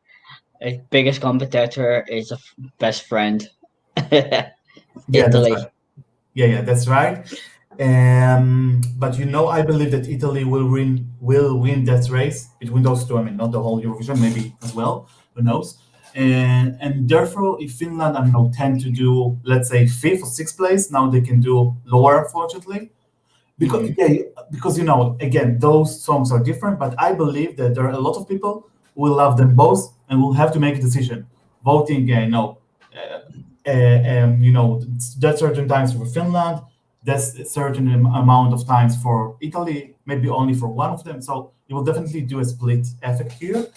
Speaker 1: Biggest competitor is best friend.
Speaker 2: yeah, that's
Speaker 1: Italy.
Speaker 2: right. Yeah, that's right. But I believe that Italy will win that race between those two. I mean, not the whole Eurovision, maybe as well. Who knows? And therefore, if Finland, I don't know, tend to do, let's say, fifth or sixth place, now they can do lower, unfortunately. Because
Speaker 1: Mm-hmm.
Speaker 2: yeah, because again, those songs are different. But I believe that there are a lot of people who will love them both and will have to make a decision, voting. That's certain times for Finland, that's a certain amount of times for Italy, maybe only for one of them. So it will definitely do a split effect here.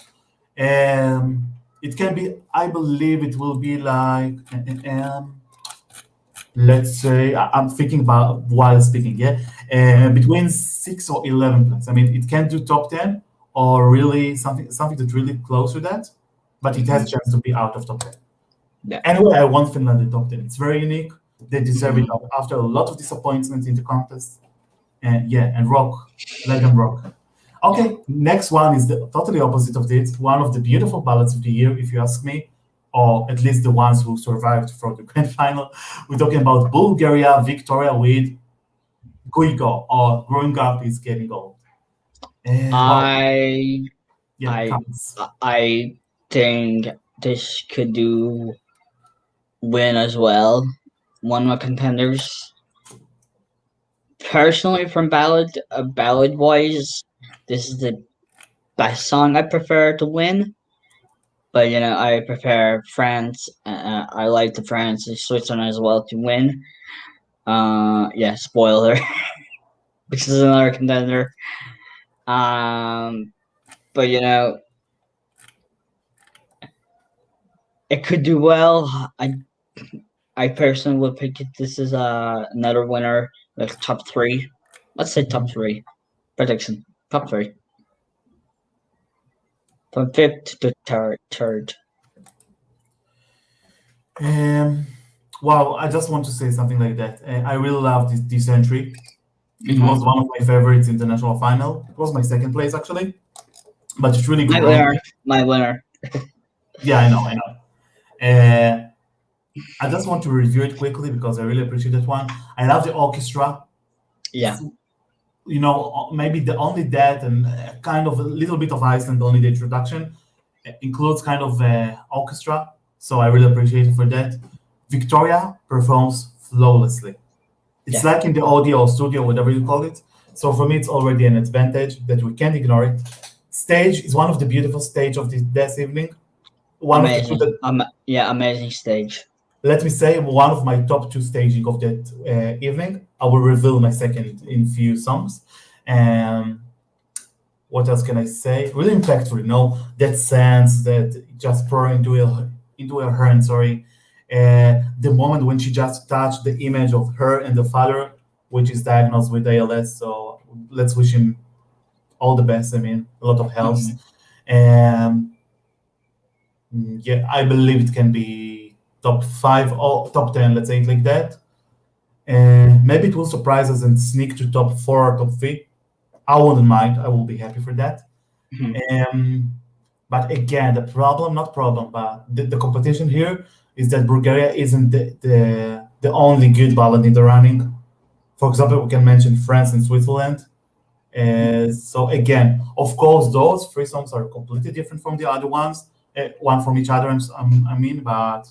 Speaker 2: It can be, I believe it will be like, let's say, I'm thinking about while speaking, yeah, between 6 or 11 points. I mean, it can do top 10 or really something that's really close to that, but it has
Speaker 1: Mm-hmm.
Speaker 2: a chance to be out of top 10.
Speaker 1: Yeah.
Speaker 2: Anyway, I want Finland in top 10. It's very unique. They deserve it
Speaker 1: Mm-hmm.
Speaker 2: after a lot of disappointments in the contest. And yeah, and rock, let them rock.
Speaker 1: Yeah.
Speaker 2: Okay, next one is the totally opposite of this. One of the beautiful ballads of the year, if you ask me, or at least the ones who survived for the grand final. We're talking about Bulgaria, Victoria with Guigo, or Growing Up is Getting Old. Wow,
Speaker 1: I
Speaker 2: yeah,
Speaker 1: I
Speaker 2: counts.
Speaker 1: I think this could do win as well. One of my contenders. Personally, from ballad wise, this is the best song I prefer to win. But I prefer France. I like the France and Switzerland as well to win. Yeah, spoiler, which is another contender. Um, but it could do well. I personally would pick it. This is another winner with top three. Let's say top
Speaker 2: Mhm.
Speaker 1: three prediction. Top three from fifth to third.
Speaker 2: Um, wow, I just want to say something like that. I really love this entry. It was
Speaker 1: Mm-hmm.
Speaker 2: one of my favorites international final. It was my second place actually, but it's really good
Speaker 1: My winner.
Speaker 2: roleplay.
Speaker 1: My winner.
Speaker 2: Yeah, I know, I know. Uh, I just want to review it quickly because I really appreciate that one. I love the orchestra.
Speaker 1: Yeah.
Speaker 2: It's, maybe the only that and kind of a little bit of Iceland, only the introduction includes kind of orchestra. So I really appreciate it for that. Victoria performs flawlessly. It's
Speaker 1: Yeah.
Speaker 2: like in the audio or studio, whatever you call it. So for me, it's already an advantage that we can't ignore it. Stage is one of the beautiful stage of this evening. One of the two
Speaker 1: Amazing.
Speaker 2: that,
Speaker 1: Yeah. Amazing stage.
Speaker 2: let me say, one of my top two staging of that evening. I will reveal my second in few songs. Um, what else can I say? Really impactful, that sense that just pour into her hand. Sorry, the moment when she just touched the image of her and the father, which is diagnosed with ALS. So let's wish him all the best. I mean, a lot of health.
Speaker 1: Mm-hmm.
Speaker 2: Um, yeah, I believe it can be top five or top 10. Let's say it like that. And maybe it will surprise us and sneak to top four or top three. I wouldn't mind. I will be happy for that.
Speaker 1: Mm-hmm.
Speaker 2: Um, but again, the problem, not problem, but the competition here is that Bulgaria isn't the only good ballad in the running. For example, we can mention France and Switzerland. So again, of course, those three songs are completely different from the other ones, one from each other. I mean, but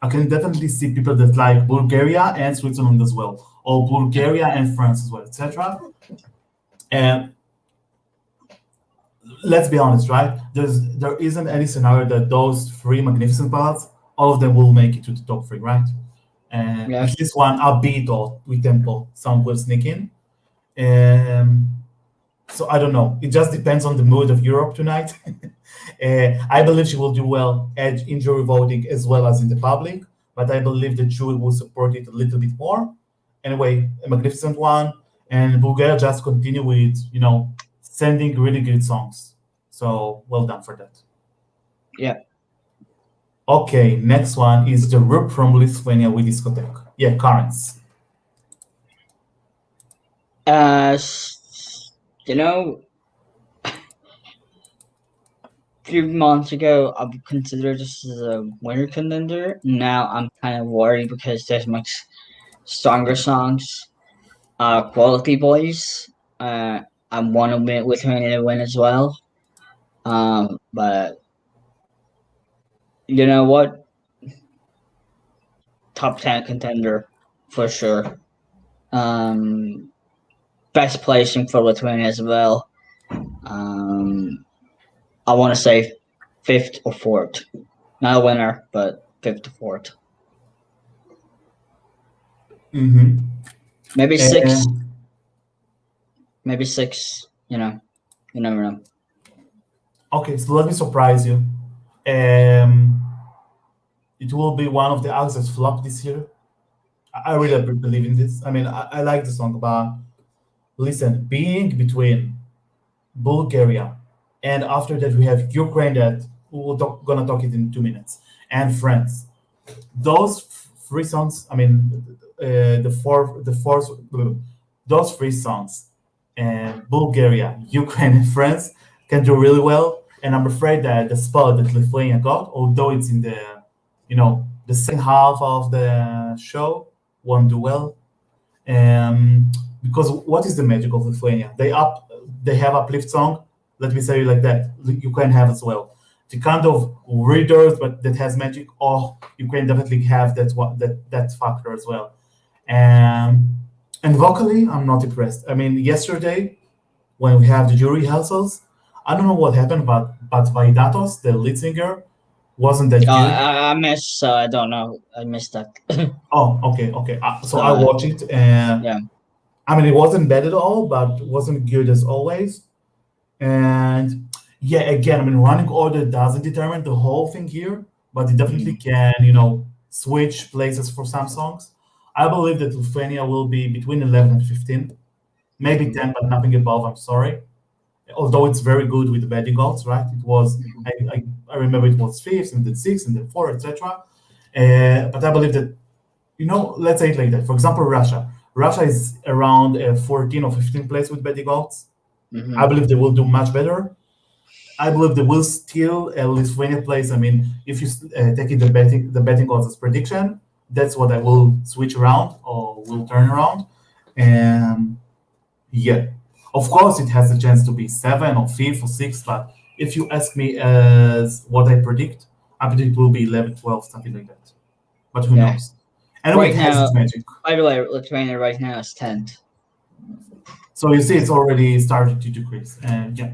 Speaker 2: I can definitely see people that like Bulgaria and Switzerland as well, or
Speaker 1: Yeah.
Speaker 2: Bulgaria and France as well, etc. And let's be honest, right? There isn't any scenario that those three magnificent ballads, all of them will make it to the top three, right? And
Speaker 1: Yeah.
Speaker 2: at least one upbeat or with tempo song will sneak in. Um, so I don't know. It just depends on the mood of Europe tonight. I believe she will do well at injury voting as well as in the public, but I believe the jury will support it a little bit more. Anyway, a magnificent one, and Bulgaria just continue with sending really good songs. So well done for that.
Speaker 1: Yeah.
Speaker 2: Okay, next one is the group from Lithuania with discotheque. Yeah, Currents.
Speaker 1: You know, few months ago, I would consider this as a winner contender. Now I'm kind of worried because there's much stronger songs. Quality Boys. Uh, I want to win with her to win as well. But you know what? Top 10 contender for sure. Um, Best placing for Lithuania as well. Um, I want to say fifth or fourth. Not a winner, but fifth or fourth.
Speaker 2: Mm-hmm.
Speaker 1: Maybe six.
Speaker 2: And
Speaker 1: Maybe six. You never know.
Speaker 2: okay, so let me surprise you. Um, it will be one of the acts that flopped this year. I really believe in this. I mean, I like the song, but listen, being between Bulgaria and after that we have Ukraine that gonna talk it in 2 minutes and France. Those three songs. I mean, those three songs, and Bulgaria, Ukraine, and France can do really well. And I'm afraid that the spot that Lithuania got, although it's in the second half of the show, won't do well. Because what is the magic of Lithuania? They have uplift song. Let me say it like that. You can have as well. The kind of readers, but that has magic. Or you can definitely have that factor as well. Um, and vocally, I'm not impressed. I mean, yesterday when we have the jury rehearsals, I don't know what happened, but Vaidatos, the lead singer, wasn't that good.
Speaker 1: I miss. I don't know. I missed that.
Speaker 2: Oh, okay, okay. So I
Speaker 1: uh,
Speaker 2: watched it, and
Speaker 1: yeah.
Speaker 2: I mean, it wasn't bad at all, but wasn't good as always. And yeah, again, I mean, running order doesn't determine the whole thing here, but it definitely
Speaker 1: Mhm.
Speaker 2: can, switch places for some songs. I believe that Lithuania will be between 11 and 15, maybe
Speaker 1: Mhm.
Speaker 2: 10, but nothing above. I'm sorry. Although it's very good with the betting odds, right? It was,
Speaker 1: Mhm.
Speaker 2: I remember it was fifth and then sixth and then four, etc. But I believe that, let's say it like that. For example, Russia. Russia is around 14 or 15 place with betting odds. I
Speaker 1: Mhm.
Speaker 2: believe they will do much better. I believe they will still Lithuania plays. I mean, if you take it the betting odds as prediction, that's what I will switch around or will turn around. And yeah, of course, it has a chance to be seven or fifth or sixth. But if you ask me as what I predict will be 11, 12, something like that. But who
Speaker 1: Yeah.
Speaker 2: knows? Anyway,
Speaker 1: Right
Speaker 2: it has
Speaker 1: now,
Speaker 2: its magic.
Speaker 1: by the way, Lithuania right now is 10th.
Speaker 2: So you see, it's already started to decrease. And yeah,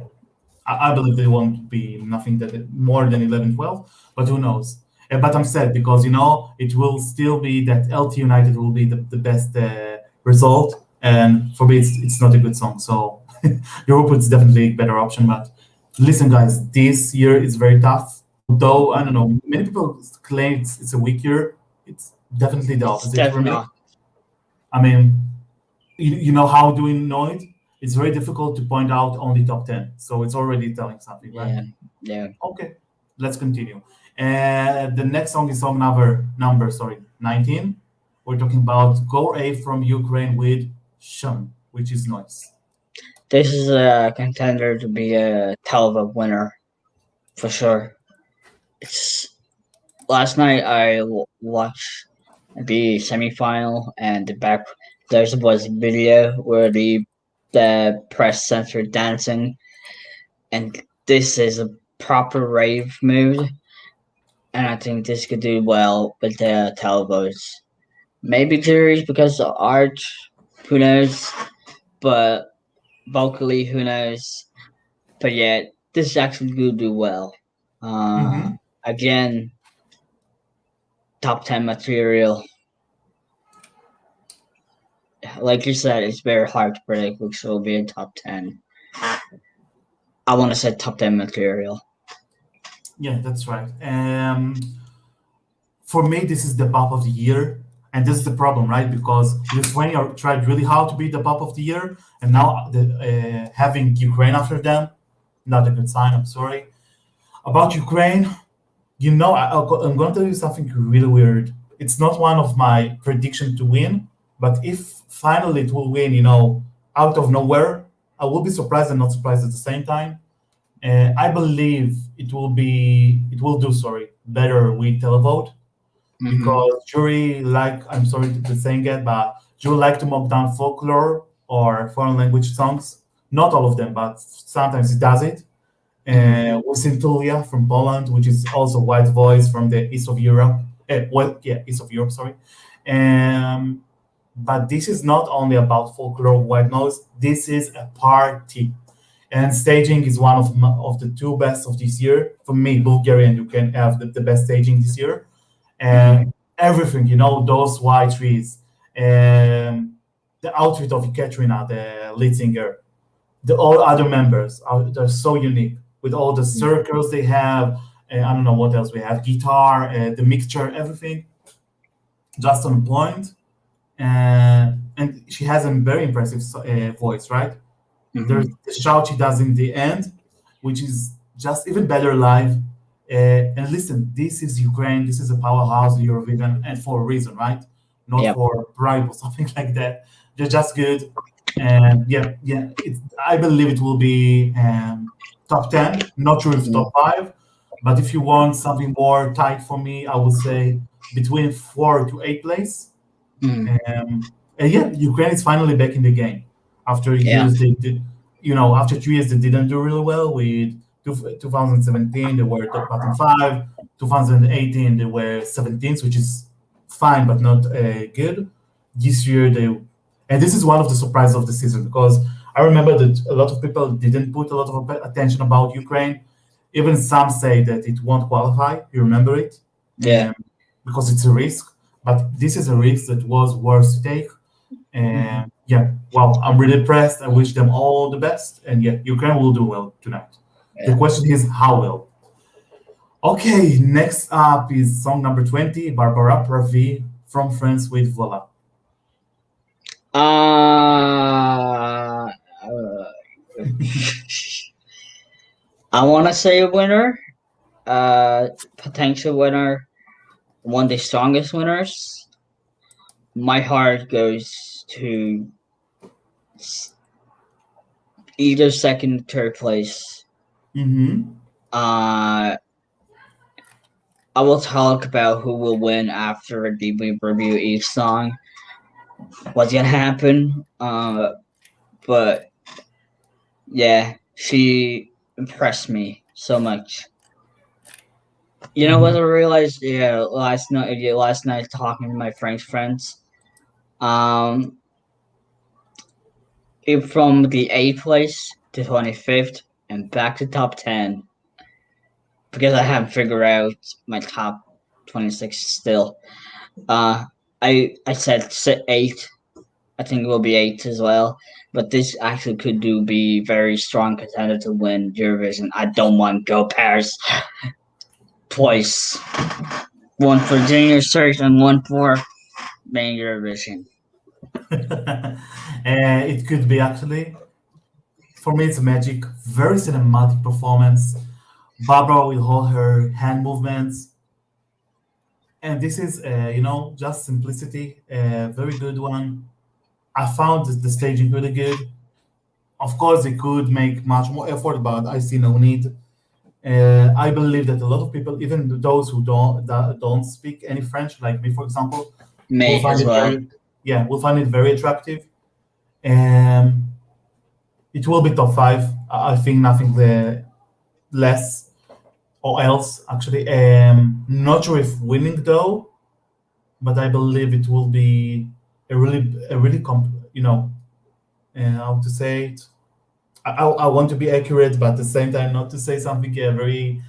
Speaker 2: I believe they won't be nothing that more than 11, 12, but who knows? But I'm sad because it will still be that LT United will be the best result, and for me it's not a good song. So Europe is definitely a better option. But listen, guys, this year is very tough. Although I don't
Speaker 1: Mhm.
Speaker 2: know, many people claim it's a weak year. It's definitely the
Speaker 1: It's
Speaker 2: opposite for
Speaker 1: definitely
Speaker 2: me.
Speaker 1: not.
Speaker 2: I mean, you know how do we know it? It's very difficult to point out only top 10. So it's already telling something, right?
Speaker 1: Yeah. Yeah.
Speaker 2: Okay, let's continue. The next song is song number, sorry, 19. We're talking about Go A from Ukraine with Shun, which is noise.
Speaker 1: This is a contender to be a Telva winner for sure. It's last night I watched the semifinal and the back. There was a video where the press center dancing, and this is a proper rave mood, and I think this could do well with the televotes. Maybe juries because of art, who knows? But vocally, who knows? But yeah, this actually could do well. Uh,
Speaker 2: Hmm.
Speaker 1: Again, top 10 material. Like you said, it's very hard to predict which will be in top 10. I want to say top 10 material.
Speaker 2: Yeah, that's right. For me, this is the pop of the year. And this is the problem, right? Because Lithuania tried really hard to be the pop of the year, and now having Ukraine after them, not a good sign. I'm sorry. About Ukraine, I'm going to tell you something really weird. It's not one of my prediction to win, but if finally it will win, out of nowhere, I will be surprised and not surprised at the same time. I believe it will do, sorry, better with televote
Speaker 1: Mm-hmm.
Speaker 2: because jury like, I'm sorry to saying it, but jury like to mock down folklore or foreign language songs. Not all of them, but sometimes it does it.
Speaker 1: Mm-hmm.
Speaker 2: With Centulia from Poland, which is also white voice from the east of Europe. East of Europe, sorry. Um, but this is not only about folklore white noise. This is a party, and staging is one of the two best of this year for me. Bulgaria and Ukraine have the best staging this year,
Speaker 1: Mm-hmm.
Speaker 2: and everything. Those white trees, um, the outfit of Katrina, the lead singer, the all other members they're so unique with all the circles they have. I don't know what else we have. Guitar, the mixture, everything just on point. And she has a very impressive voice, right? There's
Speaker 1: Mm-hmm.
Speaker 2: the shout she does in the end, which is just even better live. And listen, this is Ukraine. This is a powerhouse of Eurovision, and for a reason, right? Not
Speaker 1: Yep.
Speaker 2: for bribe or something like that. They're just good. And yeah, yeah. I believe it will be top 10. Not sure if
Speaker 1: Mm-hmm.
Speaker 2: top five, but if you want something more tight for me, I would say between 4 to 8 place.
Speaker 1: Mm-hmm.
Speaker 2: And yeah, Ukraine is finally back in the game after
Speaker 1: Yeah.
Speaker 2: years they did, after 2 years they didn't do really well. With 2017, they were top bottom five. 2018, they were 17th, which is fine but not good. This year and this is one of the surprises of the season because I remember that a lot of people didn't put a lot of attention about Ukraine. Even some say that it won't qualify. You remember it?
Speaker 1: Yeah.
Speaker 2: Because it's a risk, but this is a risk that was worth to take.
Speaker 1: Mm-hmm.
Speaker 2: Yeah, well, I'm really impressed. I wish them all the best. And yeah, Ukraine will do well tonight. The
Speaker 1: Yeah.
Speaker 2: question is how well. Okay, next up is song number 20, Barbara Pravi from France with Voila.
Speaker 1: Uh, I want to say a winner, potential winner, one of the strongest winners. My heart goes to either second, third place.
Speaker 2: Mm-hmm.
Speaker 1: Uh, I will talk about who will win after we review each song. What's gonna happen? But yeah, she impressed me so much. You know what
Speaker 2: Mm-hmm.
Speaker 1: I realized? Yeah, last night talking to my French friends. Um, from the eighth place to 25th and back to top 10 because I haven't figured out my top 26 still. Uh, I said eight. I think it will be eight as well. But this actually could do be very strong contender to win Eurovision. I don't want to go Paris twice. One for junior search and one for main Eurovision.
Speaker 2: It could be actually. For me, it's a magic, very cinematic performance. Barbara with all her hand movements, and this is, just simplicity, a very good one. I found the staging really good. Of course, they could make much more effort, but I see no need. I believe that a lot of people, even those who don't speak any French, like me, for example, will
Speaker 1: Me
Speaker 2: find
Speaker 1: as
Speaker 2: it
Speaker 1: well.
Speaker 2: will find it very attractive. Um, it will be top five. I think nothing less or else. Actually, not sure if winning though, but I believe it will be a really how to say it. I want to be accurate, but at the same time not to say something very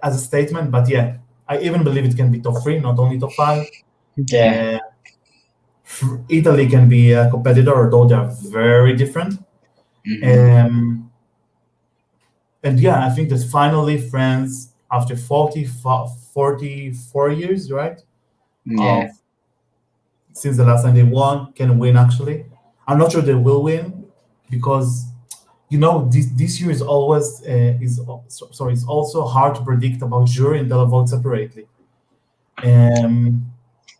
Speaker 2: as a statement. But yeah, I even believe it can be top three, not only top five.
Speaker 1: Yeah.
Speaker 2: Uh, Italy can be a competitor, although they are very different.
Speaker 1: Hmm.
Speaker 2: Um, and yeah, I think that finally France, after 44 years, right,
Speaker 1: Yeah.
Speaker 2: of since the last time they won, can win actually. I'm not sure they will win because this year is always sorry, it's also hard to predict about jury and televote separately. Um,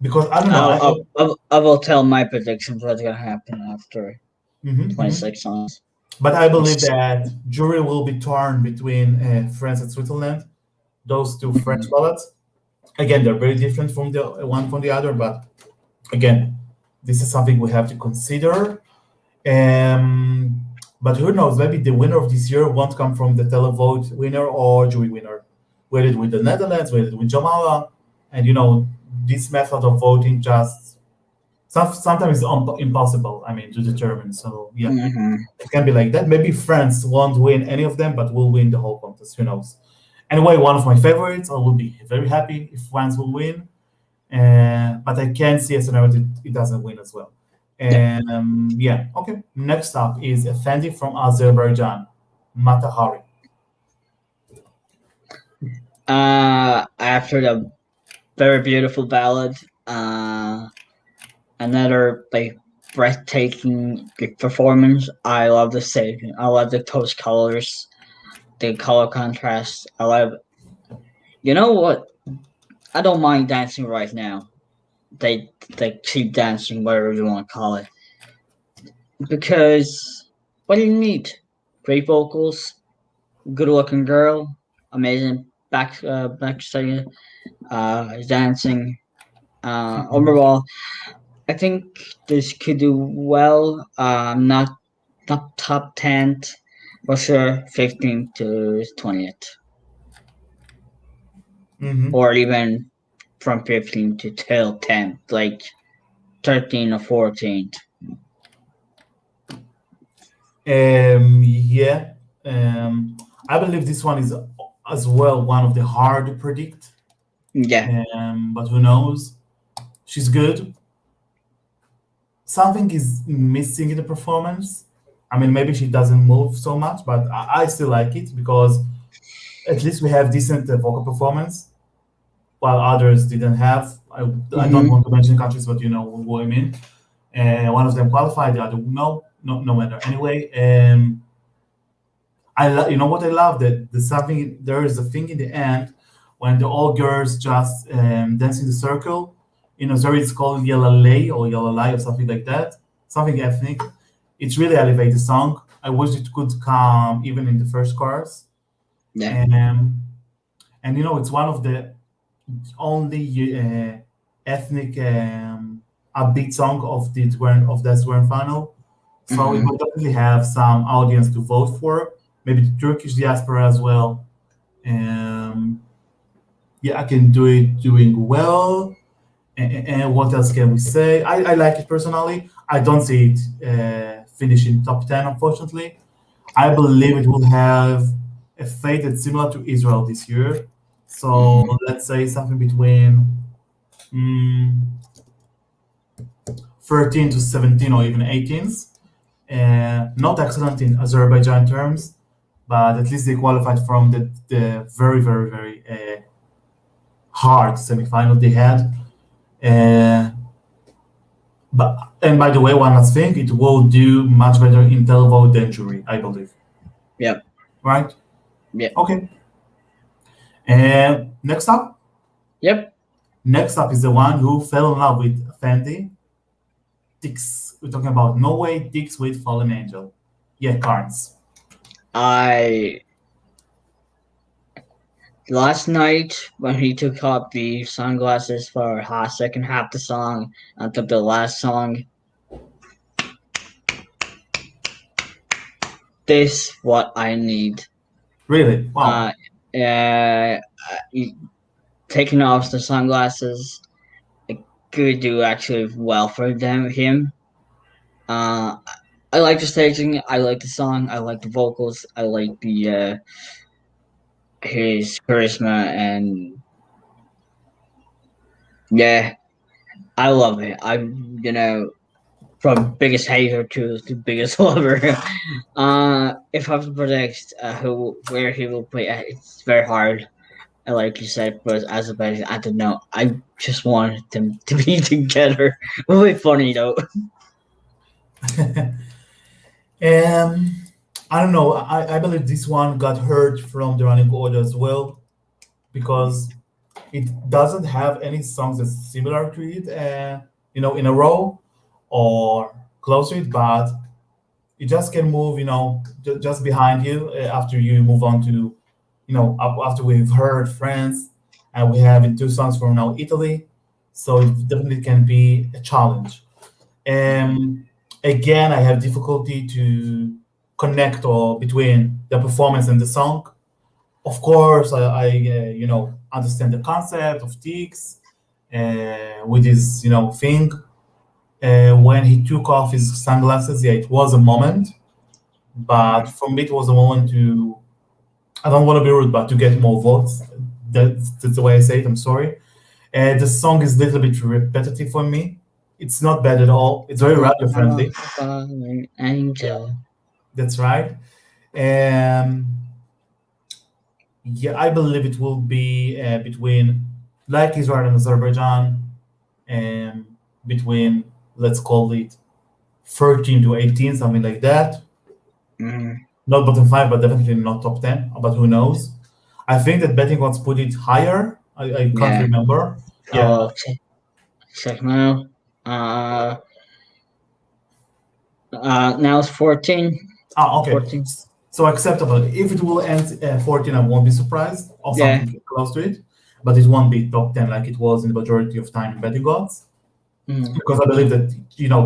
Speaker 2: because I don't know.
Speaker 1: I will tell my predictions what's gonna happen after
Speaker 2: Mhm, mhm.
Speaker 1: 26 songs.
Speaker 2: But I believe that jury will be torn between France and Switzerland, those two French
Speaker 1: Mhm.
Speaker 2: ballots. Again, they're very different from the one from the other, but again, this is something we have to consider. But who knows? Maybe the winner of this year won't come from the televote winner or jury winner. Whether it with the Netherlands, whether it with Jamala, and this method of voting just sometimes is impossible. I mean, to determine. So yeah,
Speaker 1: Mhm.
Speaker 2: it can be like that. Maybe France won't win any of them, but will win the whole contest. Who knows? Anyway, one of my favorites. I will be very happy if France will win. But I can see a scenario that it doesn't win as well.
Speaker 1: Yep.
Speaker 2: Yeah, okay. Next up is Effendi from Azerbaijan, Matahari.
Speaker 1: After the very beautiful ballad, another like breathtaking performance. I love the staging. I love the toast colors, the color contrast. I love. You know what? I don't mind dancing right now. They keep dancing, whatever you want to call it, because what do you need? Great vocals, good looking girl, amazing backstage dancing. Overall, I think this could do well. Not top 10, for sure, 15th to 20th,
Speaker 2: Hmm.
Speaker 1: or even from 15 to till 10th, like 13 or 14th.
Speaker 2: Yeah, I believe this one is as well one of the hard to predict.
Speaker 1: Yeah.
Speaker 2: But who knows? She's good. something is missing in the performance. I mean, maybe she doesn't move so much, but I still like it because at least we have decent vocal performance, while others didn't have. I don't
Speaker 1: Mm-hmm.
Speaker 2: want to mention countries, but you know what I mean. One of them qualified, the other no matter. Anyway, you know what I love that the something there is a thing in the end when the all girls just dance in the circle. You know, sorry, it's called Yellow Lay or Yellow Lie or something like that, something ethnic. It's really elevates the song. I wish it could come even in the first chorus.
Speaker 1: Yeah.
Speaker 2: Um, and you know, it's one of the only ethnic upbeat song of that grand final. So it
Speaker 1: Mm-hmm.
Speaker 2: will definitely have some audience to vote for. Maybe the Turkish diaspora as well. Um, yeah, I can do it doing well. And what else can we say? I like it personally. I don't see it finishing top 10, unfortunately. I believe it will have a fate that's similar to Israel this year. So
Speaker 1: Mm-hmm.
Speaker 2: let's say something between mm, 13 to 17 or even 18s. Not excellent in Azerbaijan terms, but at least they qualified from the very, very, very hard semifinal they had. Uh, but and by the way, one last thing, it will do much better in televote than jury, I believe.
Speaker 1: Yep.
Speaker 2: Right?
Speaker 1: Yep.
Speaker 2: Okay. And next up,
Speaker 1: Yep.
Speaker 2: next up is the one who fell in love with Fendi, Dix. We're talking about Norway, Dix with Fallen Angel. Yeah, Carnes.
Speaker 1: I last night when he took off the sunglasses for half second half the song until the last song, this what I need.
Speaker 2: Really? Wow.
Speaker 1: Uh, uh, taking off the sunglasses it could do actually well for him. Uh, I like the staging. I like the song. I like the vocals. I like the his charisma and yeah, I love it. I'm from biggest hater to biggest lover. If I have to predict who where he will play, it's very hard. Like you said, but as a band, I don't know. I just wanted them to be together. Really funny though.
Speaker 2: Um, I don't know. I believe this one got hurt from the running order as well because it doesn't have any songs that's similar to it, in a row or close to it, but it just can move, just behind you after you move on to, after we've heard France and we have in two songs from now Italy. So it definitely can be a challenge. Um, Again, I have difficulty to connect or between the performance and the song. Of course, I understand the concept of Tix with his thing. When he took off his sunglasses, yeah, it was a moment. But for me, it was a moment to. I don't want to be rude, but to get more votes. That's the way I say it. I'm sorry. The song is a little bit repetitive for me. It's not bad at all. It's very radio friendly.
Speaker 1: Fallen angel.
Speaker 2: That's right. Um, yeah, I believe it will be between, like Israel and Azerbaijan, and between, let's call it 13 to 18, something like that.
Speaker 1: Mm.
Speaker 2: Not bottom five, but definitely not top 10, but who knows? I think that betting odds put it higher. I can't
Speaker 1: Yeah.
Speaker 2: remember. Yeah.
Speaker 1: Oh, check now. Uh, now it's 14.
Speaker 2: Okay.
Speaker 1: 14.
Speaker 2: So acceptable. If it will end 14, I won't be surprised, or
Speaker 1: Yeah.
Speaker 2: something close to it. But it won't be top 10 like it was in the majority of time in betting odds.
Speaker 1: Mm.
Speaker 2: Because I believe that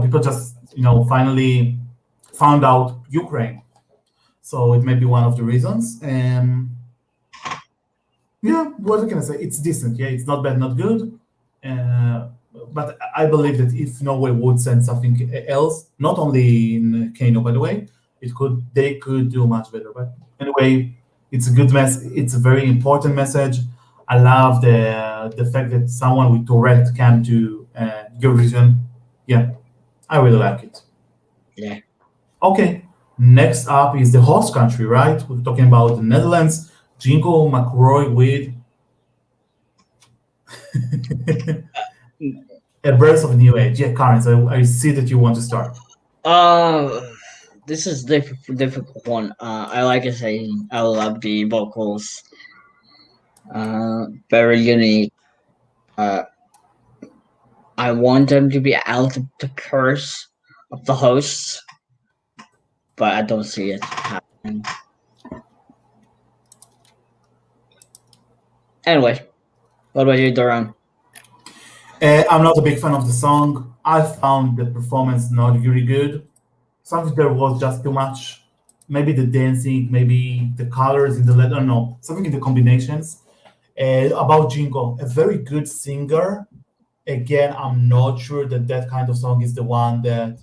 Speaker 2: people just finally found out Ukraine, so it may be one of the reasons. And yeah, what can I say? It's decent. Yeah, it's not bad, not good. Uh, but I believe that if Norway would send something else, not only in Kano, by the way, they could do much better. But anyway, it's a good mess. It's a very important message. I love the fact that someone with Tourette came to Eurovision. Yeah, I really like it.
Speaker 1: Yeah.
Speaker 2: Okay, next up is the host country, right? We're talking about the Netherlands. Jingle McRoy with A Birth of a New Age. Yeah, Karen, so I see that you want to start.
Speaker 1: Uh, this is difficult one. I like I say, I love the vocals. Very unique. Uh, I want them to be out of the curse of the hosts, but I don't see it happening. Anyway, what about you, Doran?
Speaker 2: I'm not a big fan of the song. I found the performance not really good. Something there was just too much. Maybe the dancing, maybe the colors in the letter, I don't know, something in the combinations. About Jingo, a very good singer. Again, I'm not sure that that kind of song is the one that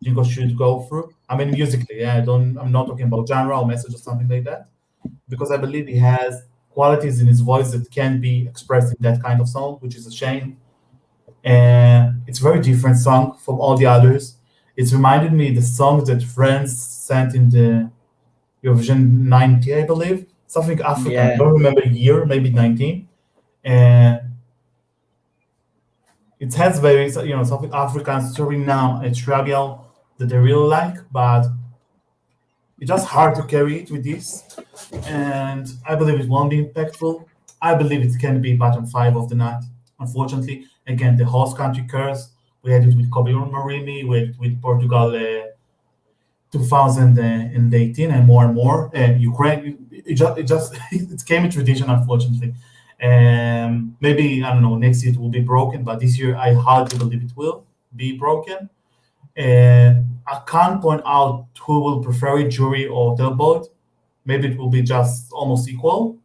Speaker 2: Jingo should go through. I mean, musically, yeah, I'm not talking about genre or message or something like that, because I believe he has qualities in his voice that can be expressed in that kind of song, which is a shame. And it's a very different song from all the others. It's reminded me the song that France sent in the Eurovision 90, I believe, something African. I
Speaker 1: Yeah,
Speaker 2: don't remember the year, maybe 19. And it has very, something African, Suriname, and Trabial that I really like, but it's just hard to carry it with this. And I believe it won't be impactful. I believe it can be bottom five of the night. Unfortunately, again, the host country curse. We had it with Kobe Marini, with Portugal 2018, and more. Ukraine, it just it came a tradition, unfortunately. Maybe I don't know. Next year it will be broken, but this year I hardly believe it will be broken. I can't point out who will prefer it, jury or tailboat. Maybe it will be just almost equal.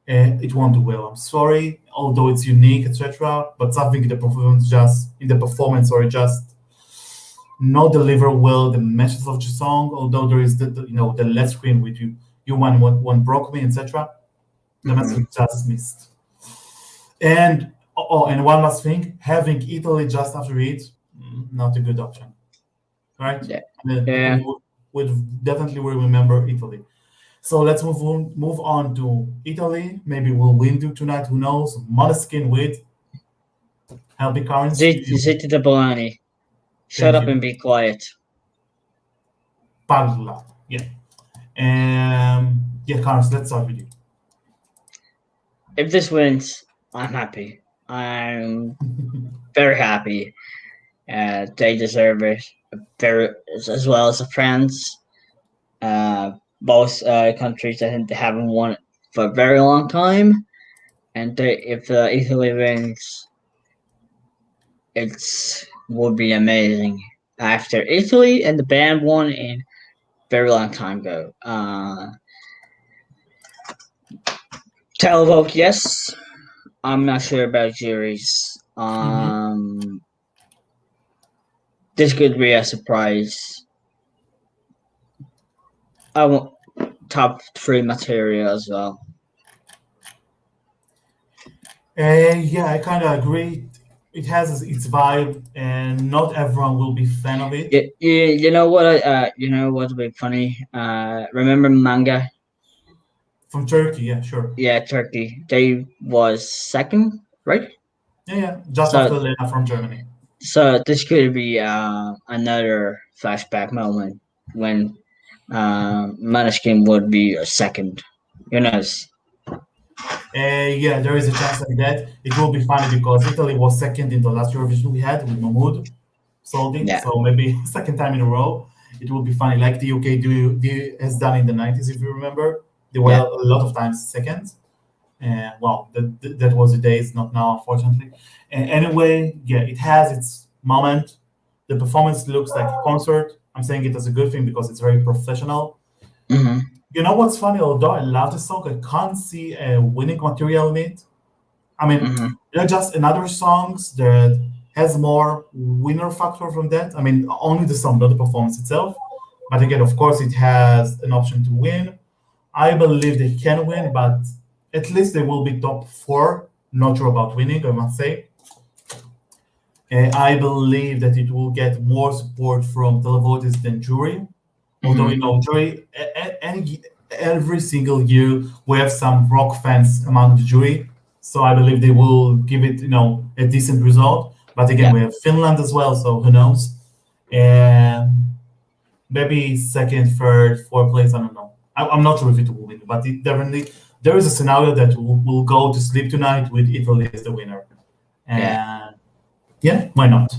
Speaker 2: It won't do well. I'm sorry, although it's unique, etc. But something in the performance, or just not deliver well the message of the song. Although there is the left screen with you one broke me, etc. The
Speaker 1: hmm
Speaker 2: message just missed. And and one last thing, having Italy just after it, not a good option, right?
Speaker 1: yeah,
Speaker 2: People
Speaker 1: yeah.
Speaker 2: would definitely will remember Italy. So let's move on to Italy. Maybe we'll win tonight. Who knows? Måneskin with Helping Currents.
Speaker 1: Ziti the Bolani. Shut
Speaker 2: Thank
Speaker 1: up
Speaker 2: you.
Speaker 1: and be quiet.
Speaker 2: Parla. Yeah. Yeah, Currents. Let's start with you.
Speaker 1: If this wins, I'm happy. I'm very happy. They deserve it. Very as well as the France. Both countries I think they haven't won for a very long time, and if Italy wins, it's would be amazing. After Italy and the band won in very long time ago. Televote, yes. I'm not sure about juries.
Speaker 2: Mhm.
Speaker 1: This could be a surprise. I want top three material as well.
Speaker 2: Yeah, I kind of agree. It has its vibe, and not everyone will be fan of it.
Speaker 1: You know what? You know what's a bit funny? Remember manga?
Speaker 2: From Turkey, yeah, sure.
Speaker 1: Yeah, Turkey. They was second, right?
Speaker 2: Yeah, yeah. Just after
Speaker 1: So
Speaker 2: Lena from Germany.
Speaker 1: this could be another flashback moment when Maneskin would be a second. You know.
Speaker 2: Yeah, there is a chance like that. It will be funny because Italy was second in the last Eurovision we had with Mahmoud Soldi,
Speaker 1: Yeah,
Speaker 2: so maybe second time in a row. It will be funny, like the UK has done in the 90s, if you remember. They were
Speaker 1: yeah.
Speaker 2: a lot of times second. Well, that was the days, not now, unfortunately. Anyway, yeah, it has its moment. The performance looks like a concert. I'm saying it as a good thing because it's very professional.
Speaker 1: hmm
Speaker 2: You know what's funny? Although I love the song, I can't see a winning material in it. I mean,
Speaker 1: hmm
Speaker 2: there are just another songs that has more winner factor from that. I mean, only the song, not the performance itself. But again, of course, it has an option to win. I believe they can win, but at least they will be top four. Not sure about winning, I must say. I believe that it will get more support from televoters than jury. Although
Speaker 1: Hmm.
Speaker 2: jury, every single year we have some rock fans among the jury, so I believe they will give it a decent result. But again,
Speaker 1: Yeah,
Speaker 2: we have Finland as well, so who knows? And maybe second, third, fourth place. I don't know. I'm not sure if it will win, but it definitely there is a scenario that will go to sleep tonight with Italy as the winner.
Speaker 1: yeah.
Speaker 2: And yeah, why not?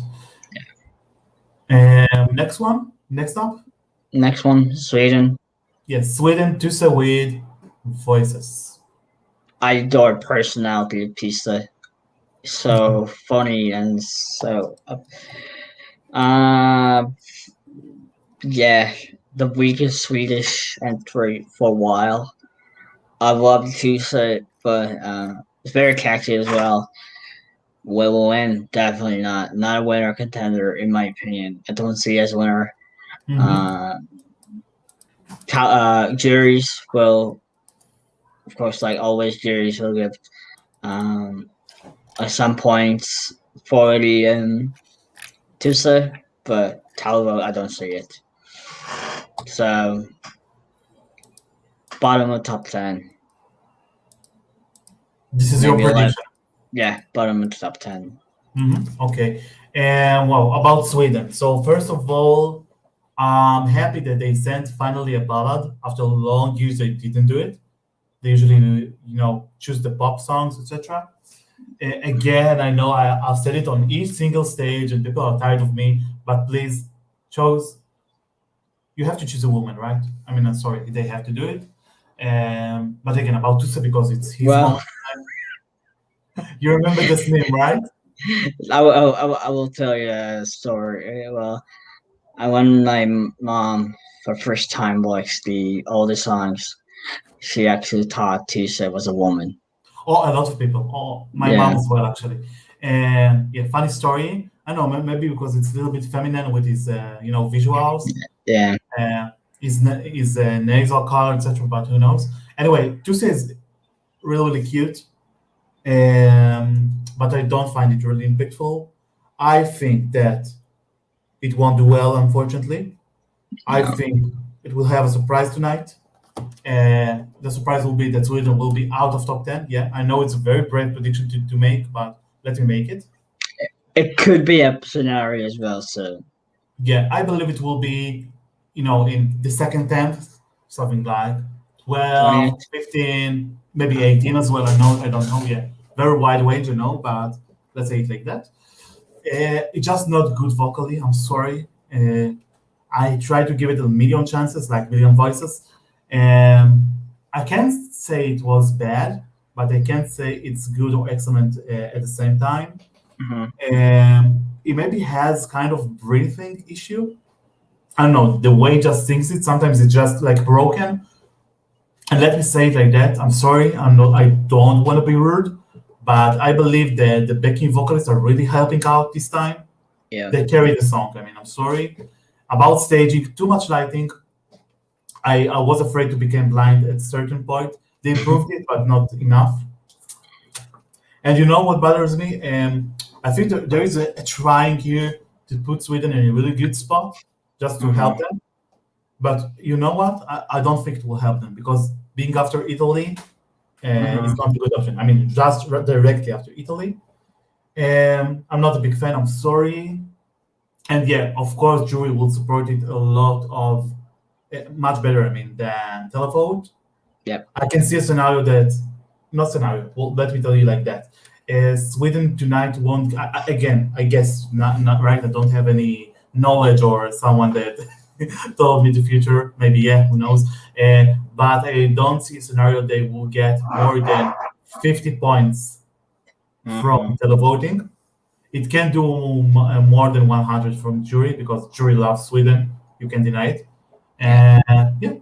Speaker 2: Next one, next up,
Speaker 1: Next one, Sweden.
Speaker 2: yes, Sweden to with voices.
Speaker 1: I adore personality of Pista. So funny and so uh yeah, the weakest Swedish entry for a while. I love Tusa, but it's very catchy as well. Will win? Definitely not. Not a winner contender in my opinion. I don't see it as a winner.
Speaker 2: Mm-hmm.
Speaker 1: Uh, juries will, of course, like always, juries will give um at some points 40 and Tusa, but Talvo, I don't see it. So bottom of top 10,
Speaker 2: This is your
Speaker 1: maybe 11.
Speaker 2: prediction.
Speaker 1: Yeah, bottom of the top 10.
Speaker 2: Okay. And well, about Sweden. So first of all, I'm happy that they sent finally a ballad after long years they didn't do it. They usually, choose the pop songs, etc. Again, I know I've said it on each single stage, and people are tired of me. But please, chose you have to choose a woman, right? I mean, I'm sorry, they have to do it. But again, about Tusa because it's his
Speaker 1: Well,
Speaker 2: moment. You remember this name, right?
Speaker 1: I will tell you a story. Well, I when my mom for first time likes the older songs, she actually thought Tisha was a woman.
Speaker 2: Oh, a lot of people. Oh, my mom
Speaker 1: Yeah,
Speaker 2: as well, actually. And yeah, funny story. I know maybe because it's a little bit feminine with his, visuals,
Speaker 1: yeah.
Speaker 2: uh, his nasal color, etc. But who knows? Anyway, Tusa is really, really cute. But I don't find it really impactful. I think that it won't do well, unfortunately. I
Speaker 1: No.
Speaker 2: think it will have a surprise tonight. The surprise will be that Sweden will be out of top 10. Yeah, I know it's a very brave prediction to make, but let me make it.
Speaker 1: It could be a scenario as well. So
Speaker 2: Yeah, I believe it will be, in the second 10th, something like 12,
Speaker 1: 20th.
Speaker 2: 15, maybe 18 as well. I don't know yet. Very wide range, but let's say it like that. It's just not good vocally. I'm sorry. I try to give it a million chances, like million voices. And I can't say it was bad, but I can't say it's good or excellent at the same time.
Speaker 1: Hmm.
Speaker 2: It maybe has kind of breathing issue. I don't know the way it just sings it. Sometimes it's just like broken. And let me say it like that. I'm sorry. I'm not. I don't want to be rude, but I believe that the backing vocalists are really helping out this time.
Speaker 1: Yeah.
Speaker 2: They carry the song. I mean, I'm sorry about staging. Too much lighting. I was afraid to become blind at a certain point. They improved it, but not enough. And you know what bothers me? I think there is a trying here to put Sweden in a really good spot just to
Speaker 1: Hmm.
Speaker 2: help them. But you know what? I don't think it will help them because being after Italy
Speaker 1: Hmm.
Speaker 2: is not a good option. I mean, just directly after Italy. I'm not a big fan. I'm sorry. And yeah, of course, jury will support it a lot of much better. I mean, than televote.
Speaker 1: Yep.
Speaker 2: I can see a scenario that, not scenario. Well, let me tell you like that. Sweden tonight won't. Again, I guess not right. I don't have any knowledge or someone that told me the future. Maybe yeah, who knows? But I don't see a scenario they will get more than 50 points from
Speaker 1: Hmm.
Speaker 2: televoting. It can do more than 100 from jury because jury loves Sweden. You can deny it.
Speaker 1: Yeah.
Speaker 2: And yeah,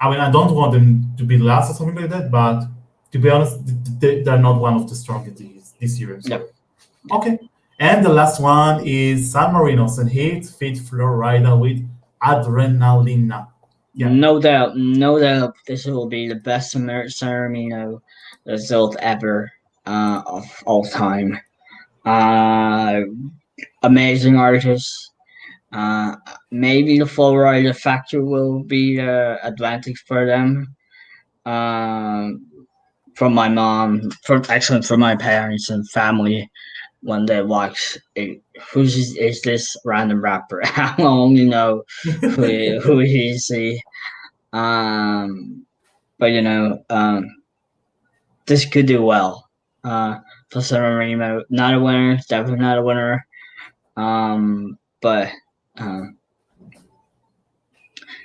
Speaker 2: I mean, I don't want them to be last or something like that, but to be honest, they're not one of the strongest this year. I'm sorry.
Speaker 1: Yep. Yep.
Speaker 2: Okay. And the last one is San Marino's and Heat Fit Florida with Adrenalina. Yeah.
Speaker 1: No doubt, no doubt, this will be the best Ceremony result ever of all time. Uh, Amazing artists. Uh, Maybe the full rider factor will be advantage for them. Um, from my mom, from actually from my parents and family, when they watch it, is this random rapper? I only know who he is. But this could do well. For San Marino, not a winner, definitely not a winner. But um,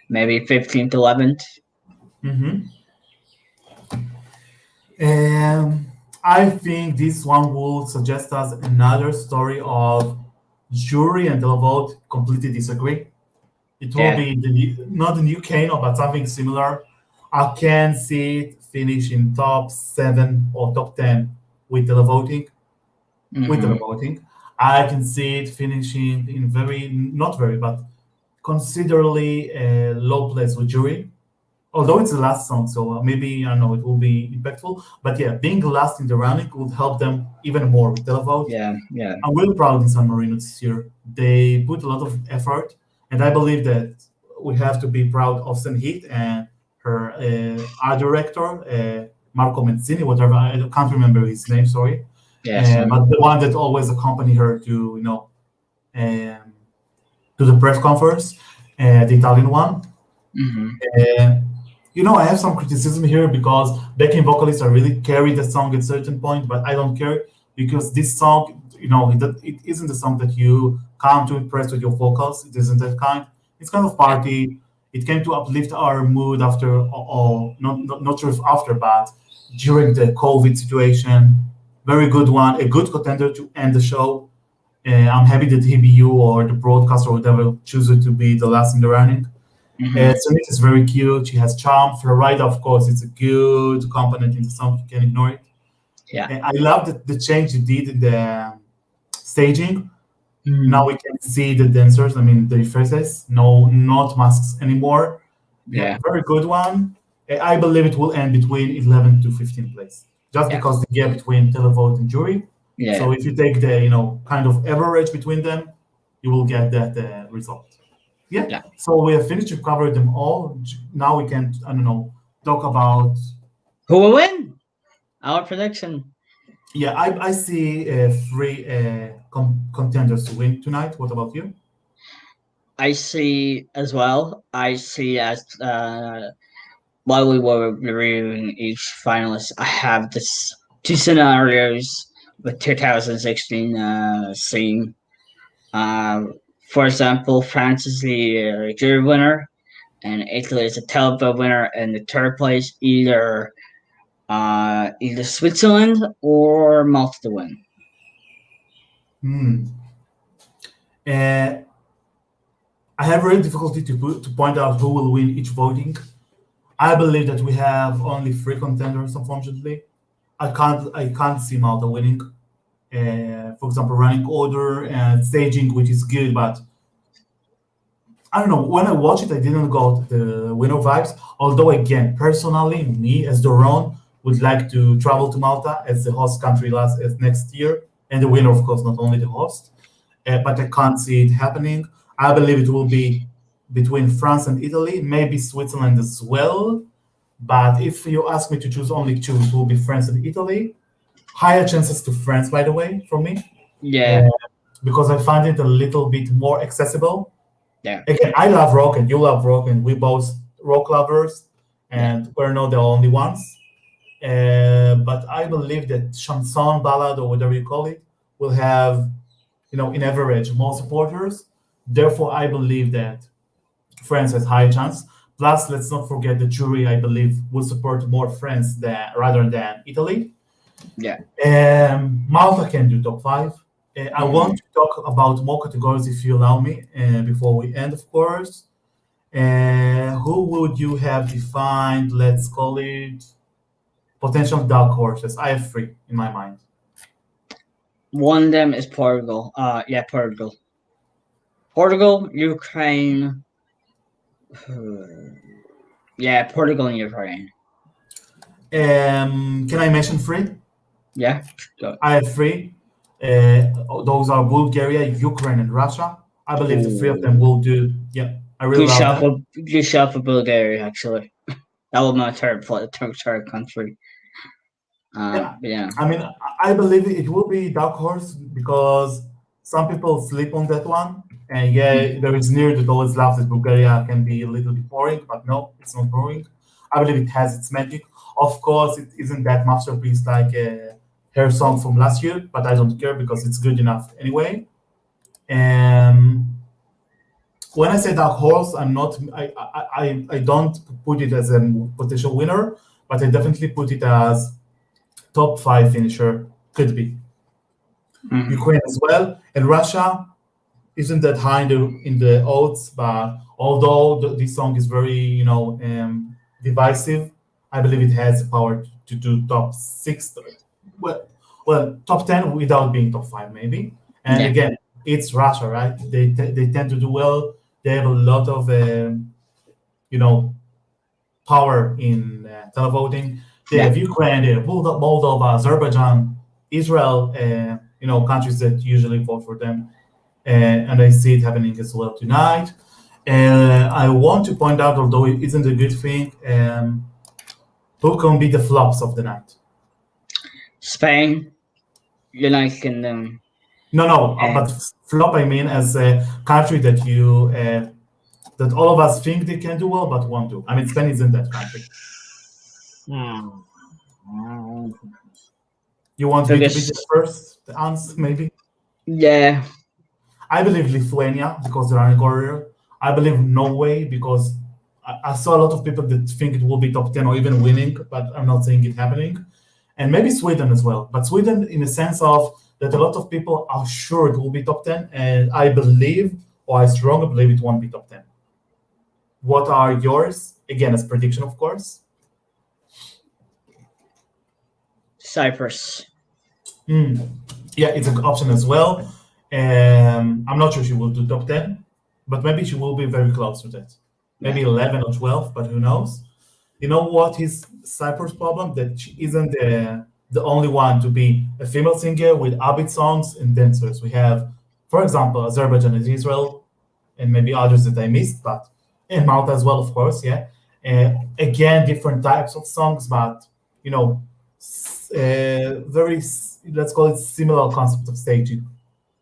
Speaker 1: maybe 15th, 11th.
Speaker 2: Hmm. Um, I think this one will suggest us another story of jury and televote completely disagree. It will
Speaker 1: Yeah.
Speaker 2: be not the new Kano, but something similar. I can see it finish in top 7 or top 10 with televoting. With
Speaker 1: Mm-hmm.
Speaker 2: televoting, I can see it finishing in very not very, but considerably low place with jury. Although it's the last song, so maybe I don't know it will be impactful. But yeah, being last in the running would help them even more with televote.
Speaker 1: Yeah. Yeah.
Speaker 2: I'm really proud in San Marino this year. They put a lot of effort, and I believe that we have to be proud of Senhit and her art director, Marco Mezzini, whatever. I can't remember his name, sorry.
Speaker 1: Yes.
Speaker 2: But the one that always accompanied her to, um, to the press conference, the Italian one.
Speaker 1: Mm-hmm.
Speaker 2: Uh, I have some criticism here because backing vocalists are really carry the song at certain point, but I don't care because this song, it isn't a song that you come to impress with your vocals. It isn't that kind. It's kind of
Speaker 1: Yeah.
Speaker 2: party. It came to uplift our mood after, or not sure if after, but during the COVID situation. Very good one, a good contender to end the show. I'm happy that HBU or the broadcaster or whatever chooses to be the last in the running.
Speaker 1: Mm-hmm.
Speaker 2: Sonic is very cute. She has charm. Florida, of course, it's a good component in the song. You can ignore it.
Speaker 1: Yeah.
Speaker 2: I love the change you did in the staging. Now
Speaker 1: Mm.
Speaker 2: we can see the dancers. I mean, the faces. No, not masks anymore. Yeah,
Speaker 1: Yeah.
Speaker 2: very good one. I believe it will end between 11 to 15 place, just
Speaker 1: Yeah.
Speaker 2: because the gap between televote and jury.
Speaker 1: Yeah.
Speaker 2: So if you take the kind of average between them, you will get that result. Yeah.
Speaker 1: Yeah.
Speaker 2: So we have finished. We've covered them all. Now we can, I don't know, talk about.
Speaker 1: Who will win? Our prediction.
Speaker 2: Yeah, I see three contenders to win tonight. What about you?
Speaker 1: I see as well. I see as while we were reviewing each finalist, I have this two scenarios with 2016 scene. Uh, for example, France is the jury winner, and Italy is a televote winner, and the third place either Switzerland or Malta to win.
Speaker 2: Hmm. Uh, I have really difficulty to point out who will win each voting. I believe that we have only three contenders, unfortunately. I can't see Malta winning. For example, running order and staging, which is good, but I don't know. When I watched it, I didn't got the winner vibes. Although, again, personally, me as Doron would like to travel to Malta as the host country last as next year, and the winner, of course, not only the host. But I can't see it happening. I believe it will be between France and Italy, maybe Switzerland as well. But if you ask me to choose only two, it will be France and Italy. Higher chances to France, by the way, for me, uh,
Speaker 1: Yeah,
Speaker 2: because I find it a little bit more accessible.
Speaker 1: yeah,
Speaker 2: Again, I love rock and you love rock, and we both rock lovers,
Speaker 1: yeah,
Speaker 2: and we're not the only ones. But I believe that chanson ballad or whatever you call it will have, in average, more supporters. Therefore, I believe that France has high chance. Plus, let's not forget the jury. I believe will support more France than rather than Italy.
Speaker 1: yeah.
Speaker 2: Malta can do top five. I
Speaker 1: Mm-hmm.
Speaker 2: want to talk about more categories if you allow me before we end, of course. Who would you have defined? Let's call it potential dark horses. I have three in my mind.
Speaker 1: One of them is Portugal. Yeah, Portugal. Portugal, Ukraine. Yeah, Portugal and Ukraine.
Speaker 2: Can I mention three?
Speaker 1: Yeah, go.
Speaker 2: I have three. Those are Bulgaria, Ukraine, and Russia. I believe the three of them
Speaker 1: Ooh.
Speaker 2: will do. Yeah, I really
Speaker 1: Good
Speaker 2: love
Speaker 1: shot
Speaker 2: them.
Speaker 1: for good shot for Bulgaria. Actually, that was my third country.
Speaker 2: Yeah,
Speaker 1: Yeah.
Speaker 2: I mean, I believe it will be dark horse because some people sleep on that one. And
Speaker 1: Mm.
Speaker 2: yeah, there is near that always laughs that Bulgaria can be a little bit boring, but no, it's not boring. I believe it has its magic. Of course, it isn't that masterpiece like her song from last year, but I don't care because it's good enough anyway. And when I say dark horse, I'm not. I don't put it as a potential winner, but I definitely put it as top five finisher. Could be
Speaker 1: Mm.
Speaker 2: Ukraine as well, and Russia isn't that high in the odds. But although this song is very divisive, I believe it has the power to do top six. Well, top 10 without being top five maybe. And
Speaker 1: Yeah.
Speaker 2: again, it's Russia, right? They tend to do well. They have a lot of you know power in televoting. They
Speaker 1: Yeah.
Speaker 2: have Ukraine, they have Moldova, Azerbaijan, Israel, countries that usually vote for them. And I see it happening as well tonight. I want to point out, although it isn't a good thing, who can be the flops of the night?
Speaker 1: Spain, United Kingdom.
Speaker 2: No, no,
Speaker 1: Uh,
Speaker 2: but flop I mean as a country that all of us think they can do well but won't do. I mean, Spain isn't that country.
Speaker 1: hmm.
Speaker 2: You want me to be the
Speaker 1: Biggest.
Speaker 2: first answer, maybe?
Speaker 1: Yeah.
Speaker 2: I believe Lithuania because they're in Korea. I believe Norway because I saw a lot of people that think it will be top 10 or even winning, but I'm not seeing it happening. And maybe Sweden as well. But Sweden, in the sense of that a lot of people are sure it will be top 10, and I believe, or I strongly believe it won't be top 10. What are yours? Again, as prediction, of course.
Speaker 1: Cyprus.
Speaker 2: Hmm. Yeah, it's an option as well. I'm not sure she will do top 10, but maybe she will be very close to that.
Speaker 1: Yeah.
Speaker 2: Maybe 11 or 12, but who knows? You know what is Cyprus' problem? That she isn't the only one to be a female singer with upbeat songs and dancers. We have, for example, Azerbaijan and Israel, and maybe others that I missed, but and Malta as well, of course. Yeah. Again, different types of songs, but you know, very let's call it similar concept of staging.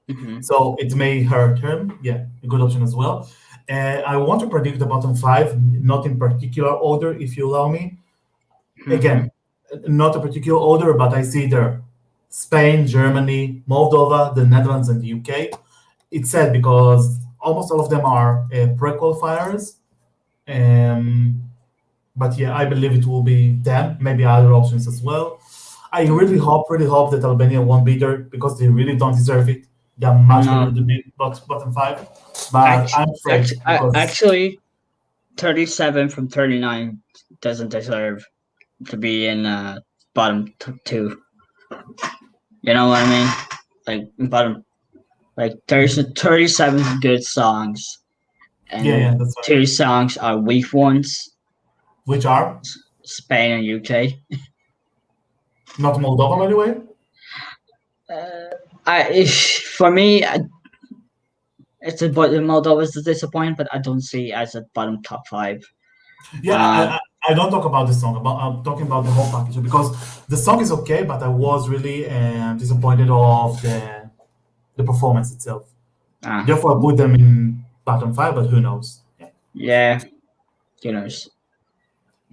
Speaker 1: Hmm.
Speaker 2: So it may hurt him. Yeah, a good option as well. I want to predict the bottom five, not in particular order, if you allow me.
Speaker 1: Hmm.
Speaker 2: Again, not a particular order, but I see there Spain, Germany, Moldova, the Netherlands, and the UK. It's sad because almost all of them are pre-qualifiers. Um, but yeah, I believe it will be them, maybe other options as well. I really hope that Albania won't be there because they really don't deserve it. They're much better
Speaker 1: No.
Speaker 2: than the bottom five. But I'm afraid because
Speaker 1: Actually, 37 from 39 doesn't deserve to be in bottom two. You know what I mean? Like bottom, like there's 37 good songs,
Speaker 2: yeah,
Speaker 1: and
Speaker 2: yeah, that's right.
Speaker 1: two songs are weak ones.
Speaker 2: Which are
Speaker 1: Spain and UK.
Speaker 2: not Moldova, by the way.
Speaker 1: Uh, for me, it's a but Moldova's a disappointment, but I don't see it as a bottom top five.
Speaker 2: Yeah,
Speaker 1: Uh,
Speaker 2: I don't talk about the song. I'm talking about the whole package because the song is okay, but I was really disappointed of the performance itself.
Speaker 1: uh
Speaker 2: Therefore, I put them in bottom five, but who knows? Yeah.
Speaker 1: yeah, you know,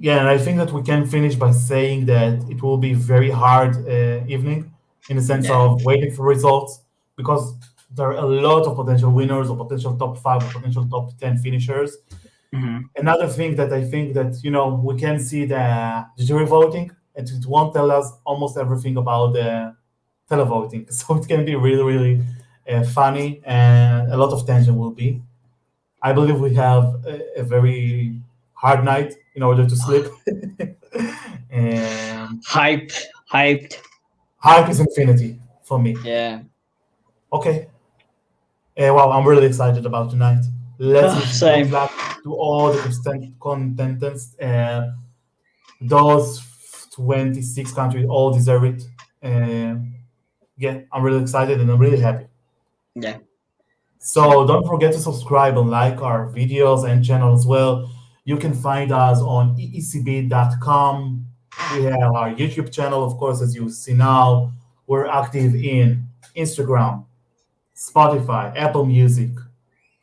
Speaker 2: Yeah, and I think that we can finish by saying that it will be very hard evening in the sense
Speaker 1: yeah.
Speaker 2: of waiting for results because there are a lot of potential winners or potential top five or potential top 10 finishers.
Speaker 1: Hmm.
Speaker 2: Another thing that I think that we can see the jury voting, and it won't tell us almost everything about the televoting, so it can be really really funny and a lot of tension will be. I believe we have a very hard night in order to sleep. And
Speaker 1: Hyped.
Speaker 2: hype is infinity for me.
Speaker 1: Yeah.
Speaker 2: Okay. Wow, I'm really excited about tonight. Let's
Speaker 1: Oh,
Speaker 2: wish good
Speaker 1: same.
Speaker 2: luck to all the contestants. Those 26 countries all deserve it. yeah, I'm really excited and I'm really happy.
Speaker 1: Yeah.
Speaker 2: So don't forget to subscribe and like our videos and channel as well. You can find us on eecb.com. We have our YouTube channel, of course, as you see now. We're active in Instagram, Spotify, Apple Music,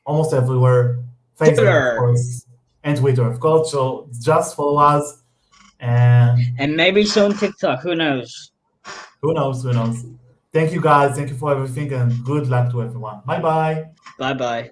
Speaker 2: almost everywhere. Facebook, of
Speaker 1: Twitter.
Speaker 2: course, and Twitter, of course. So just follow us, and
Speaker 1: And maybe soon TikTok. Who knows?
Speaker 2: who knows, who knows. Thank you guys. Thank you for everything, and good luck to everyone. Bye bye.
Speaker 1: Bye bye.